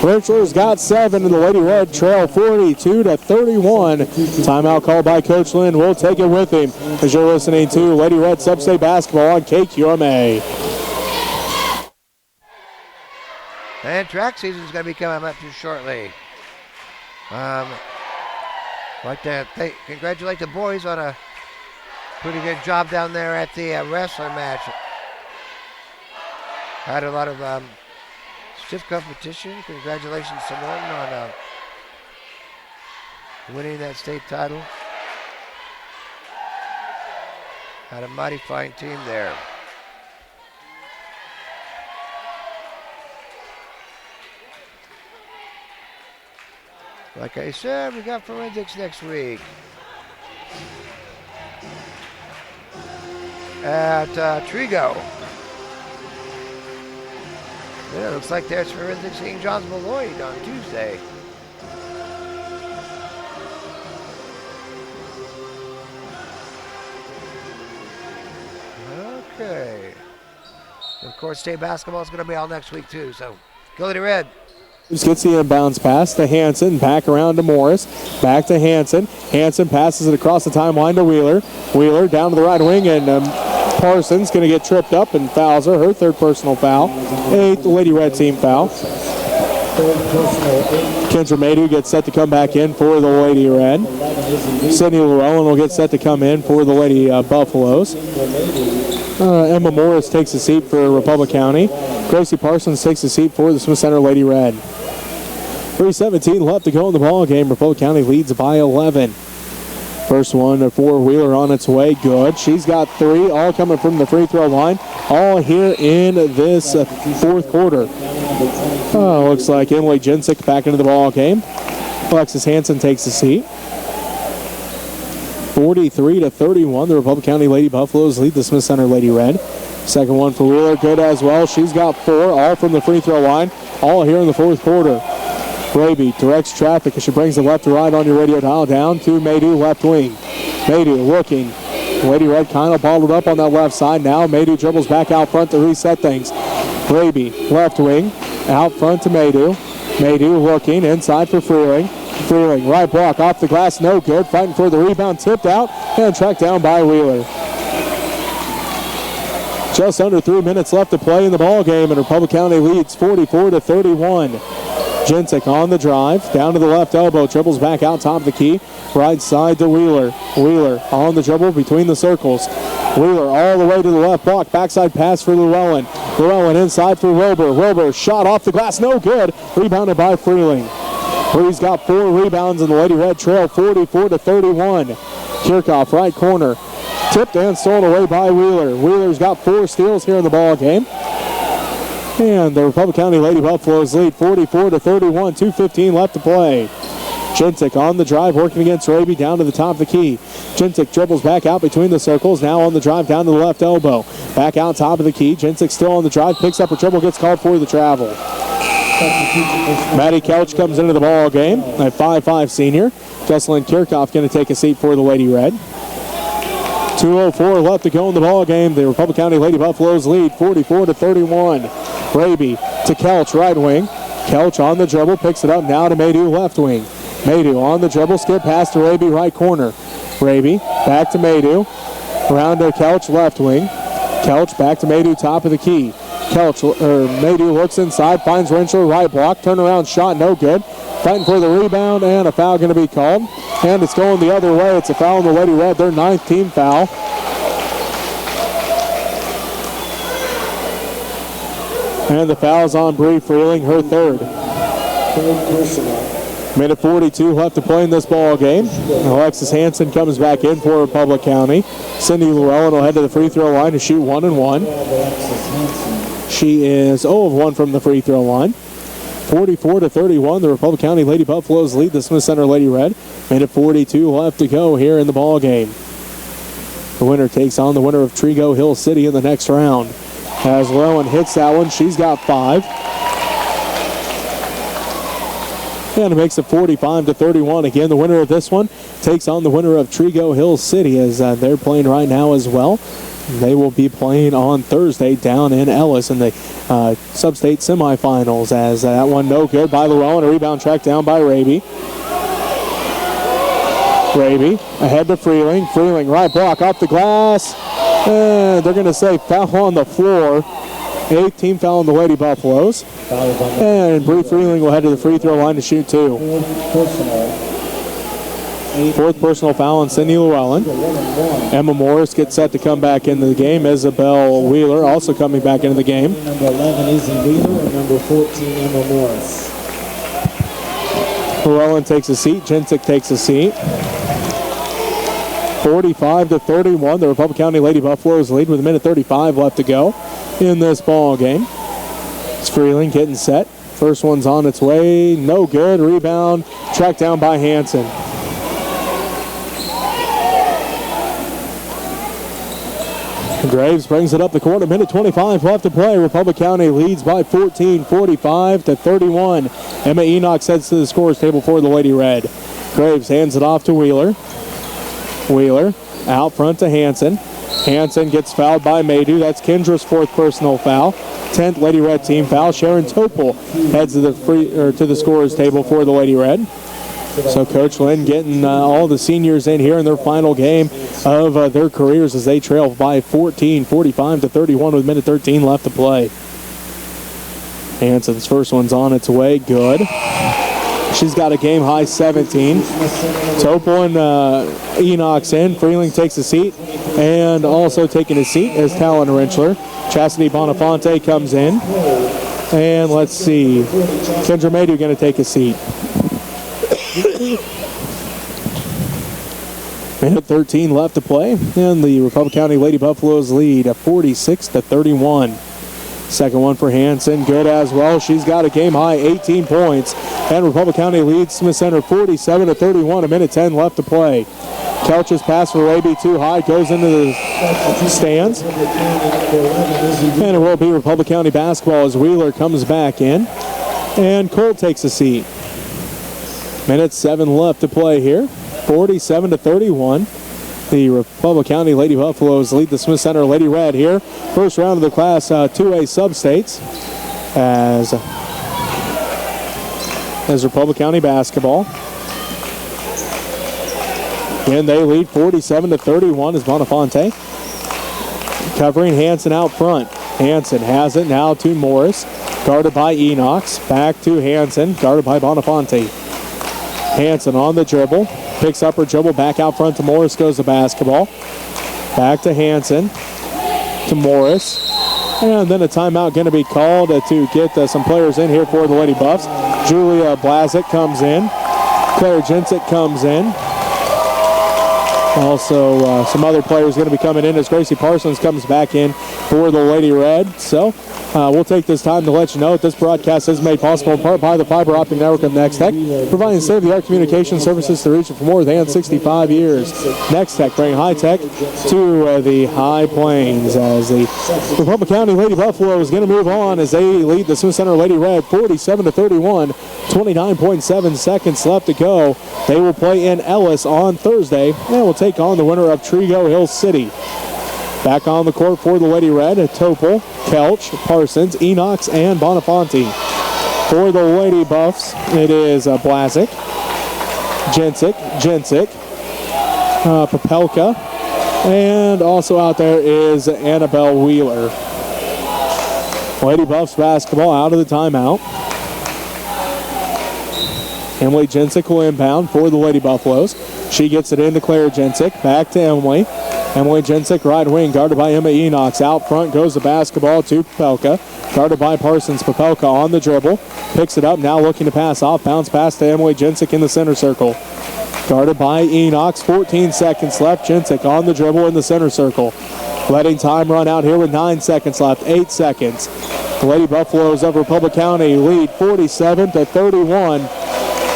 Rentschler's got 7 and the Lady Red trail 42-31. Timeout called by Coach Lynn. We'll take it with him as you're listening to Lady Red Sub-State Basketball on KQMA. And track season is going to be coming up here shortly. Like to congratulate the boys on a pretty good job down there at the wrestling match. Had a lot of stiff competition. Congratulations to Norton on winning that state title. Had a mighty fine team there. Like I said, we got forensics next week at Trigo. Yeah, looks like there's forensics St. John's Beloit on Tuesday. Okay. Of course, state basketball is going to be all next week too, so go Lady Red. Gets the inbounds pass to Hanson, back around to Morris, back to Hanson. Hanson passes it across the timeline to Wheeler. Wheeler down to the right wing, and Parsons going to get tripped up and fouls her 3rd personal foul. 8th Lady Red team foul. Kendra Maydew gets set to come back in for the Lady Red. Sydney Llewellyn will get set to come in for the Lady Buffaloes. Emma Morris takes a seat for Republic County. Gracie Parsons takes a seat for the Smith Center Lady Red. 3:17 left to go in the ball game. Republic County leads by 11. First one for Wheeler on its way. Good. She's got 3, all coming from the free throw line. All here in this 4th quarter. Looks like Emily Jensick back into the ball game. Alexis Hanson takes a seat. 43-31. The Republic County Lady Buffaloes lead the Smith Center Lady Red. Second one for Wheeler, good as well. She's got 4, all from the free throw line, all here in the 4th quarter. Raby directs traffic as she brings the left to right on your radio dial down to Maydew, left wing. Maydew looking. Lady Red kind of bottled up on that left side now. Maydew dribbles back out front to reset things. Raby, left wing, out front to Maydew. Maydew looking, inside for Freeling. Freeling, right block, off the glass, no good. Fighting for the rebound, tipped out, and tracked down by Wheeler. Just under 3 minutes left to play in the ball game, and Republic County leads 44-31. Jensick on the drive, down to the left elbow, dribbles back out top of the key, right side to Wheeler. Wheeler on the dribble between the circles. Wheeler all the way to the left block, backside pass for Llewellyn. Llewellyn inside for Wilbur. Wilbur shot off the glass, no good. Rebounded by Freeling. Free's got 4 rebounds in the Lady Red trail, 44-31. Kirchhoff, right corner. Tipped and stolen away by Wheeler. Wheeler's got 4 steals here in the ball game. And the Republic County Lady Buffaloes lead 44-31, 2:15 left to play. Jensick on the drive, working against Raby down to the top of the key. Jensick dribbles back out between the circles, now on the drive down to the left elbow. Back out top of the key. Jensick still on the drive, picks up her dribble, gets called for the travel. Maddie Couch comes into the ball game, a 5'5 senior. Jesselyn Kirchhoff going to take a seat for the Lady Red. 2:04 left to go in the ball game. The Republic County Lady Buffaloes lead 44-31. Raby to Kelch, right wing. Kelch on the dribble, picks it up now to Maydew, left wing. Maydew on the dribble, skip pass to Raby, right corner. Raby back to Maydew. Around to Kelch, left wing. Kelch back to Maydew, top of the key. Maydew looks inside, finds Rentschler, right block, turnaround shot, no good. Fighting for the rebound, and a foul going to be called. And it's going the other way. It's a foul on the Lady Red, their 9th team foul. And the foul's on Bree Freeling, her 3rd. Minute 42 left to play in this ball game. Alexis Hanson comes back in for Republic County. Cindy Llewellyn will head to the free throw line to shoot 1 and 1. She is 0 of 1 from the free throw line. 44-31, the Republic County Lady Buffaloes lead the Smith Center Lady Red. Minute 42 left to go here in the ball game. The winner takes on the winner of Trigo Hill City in the next round. As Llewellyn hits that one, she's got 5. And it makes it 45-31. Again, the winner of this one takes on the winner of Trigo Hill City as they're playing right now as well. They will be playing on Thursday down in Ellis in the sub-state semifinals as that one no good by Llewellyn. A rebound tracked down by Raby. Raby ahead to Freeling. Freeling right block off the glass. They're going to say foul on the floor. 8th team foul on the Lady Buffaloes. And Bree Freeling will head to the free throw line to shoot 2. Fourth personal foul on Cindy Llewellyn. Emma Morris gets set to come back into the game. Isabel Wheeler also coming back into the game. Number 11, Izzy Wheeler, and number 14, Emma Morris. Llewellyn takes a seat. Jensick takes a seat. 45-31. The Republic County Lady Buffaloes lead with 1:35 left to go in this ball game. It's Freeling getting set. First one's on its way. No good. Rebound tracked down by Hanson. Graves brings it up the court. 1:25 left to play. Republic County leads by 14, 45-31. Emma Enoch heads to the scorer's table for the Lady Red. Graves hands it off to Wheeler. Wheeler out front to Hanson. Hanson gets fouled by Maydew. That's Kendra's 4th personal foul. 10th Lady Red team foul. Sharon Topol heads to the scorer's table for the Lady Red. So Coach Lynn getting all the seniors in here in their final game of their careers as they trail by 14, 45-31 with 1:13 left to play. Hanson's first one's on its way. Good. She's got a game-high 17. Topol and Enoch's in. Freeling takes a seat. And also taking a seat is Talon Rentschler. Chastity Bonafonte comes in. And let's see. Kendra Maydew going to take a seat. 1:13 left to play, and the Republic County Lady Buffaloes lead at 46-31. Second one for Hanson, good as well. She's got a game-high 18 points, and Republic County leads Smith Center 47-31. 1:10 left to play. Kelch's pass for Raby too high, goes into the stands, and it will be Republic County basketball as Wheeler comes back in, and Cole takes a seat. 7 left to play here. 47-31. The Republic County Lady Buffaloes lead the Smith Center Lady Red here. First round of the Class 2A sub-states as Republic County basketball. And they lead 47-31 as Bonafonte covering Hanson out front. Hanson has it now to Morris. Guarded by Enox. Back to Hanson. Guarded by Bonafonte. Hanson on the dribble. Picks up her dribble. Back out front to Morris goes the basketball. Back to Hanson. To Morris. And then a timeout going to be called to get some players in here for the Lady Buffs. Julia Blazic comes in. Claire Jensick comes in. Also, some other players going to be coming in as Gracie Parsons comes back in for the Lady Red. So, we'll take this time to let you know that this broadcast is made possible in part by the fiber optic network of Next Tech, providing state-of-the-art communication services to the region for more than 65 years. Next Tech bring high tech to the High Plains as the Republic County Lady Buffalo is going to move on as they lead the Smith Center Lady Red 47-31. 29.7 seconds left to go. They will play in Ellis on Thursday and will take on the winner of Trigo Hill City. Back on the court for the Lady Red, Topol, Kelch, Parsons, Enox, and Bonafonte. For the Lady Buffs, it is Blazic, Jensick, Popelka, and also out there is Annabelle Wheeler. Lady Buffs basketball out of the timeout. Emily Jensick will inbound for the Lady Buffaloes. She gets it into Claire Jensick. Back to Emily. Emily Jensick, right wing, guarded by Emma Enox. Out front goes the basketball to Popelka. Guarded by Parsons. Popelka on the dribble. Picks it up, now looking to pass off. Bounce pass to Emily Jensick in the center circle. Guarded by Enox. 14 seconds left. Jensick on the dribble in the center circle. Letting time run out here with 9 seconds left. 8 seconds. The Lady Buffaloes of Republic County lead 47-31.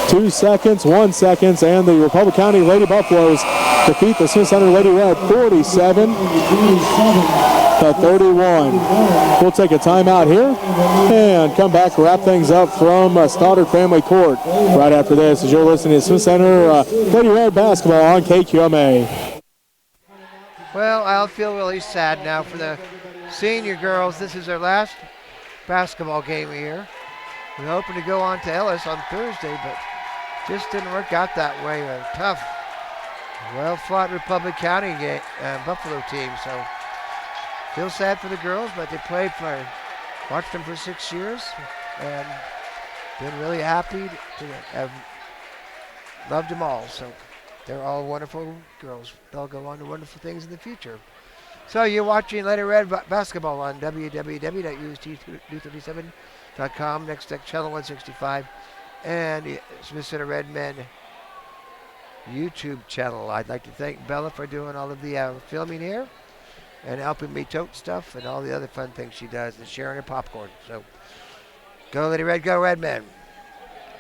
2 seconds, 1 second, and the Republic County Lady Buffaloes defeat the Smith Center Lady Red 47-31. to 31. We'll take a timeout here and come back, wrap things up from Stoddard Family Court right after this as you're listening to Smith Center Lady Red Basketball on KQMA. Well, I'll feel really sad now for the senior girls. This is their last basketball game here. We're hoping to go on to Ellis on Thursday, but just didn't work out that way. A tough, well-fought Republic County Buffalo team. So feel sad for the girls, but they watched them for 6 years, and been really happy to have loved them all. So they're all wonderful girls. They'll go on to wonderful things in the future. So you're watching Lady Red Basketball on www.ust237.com, next channel 165, and Smith Center Red Men YouTube channel. I'd like to thank Bella for doing all of the filming here and helping me tote stuff and all the other fun things she does and sharing her popcorn. So go Lady Red, go Red Men.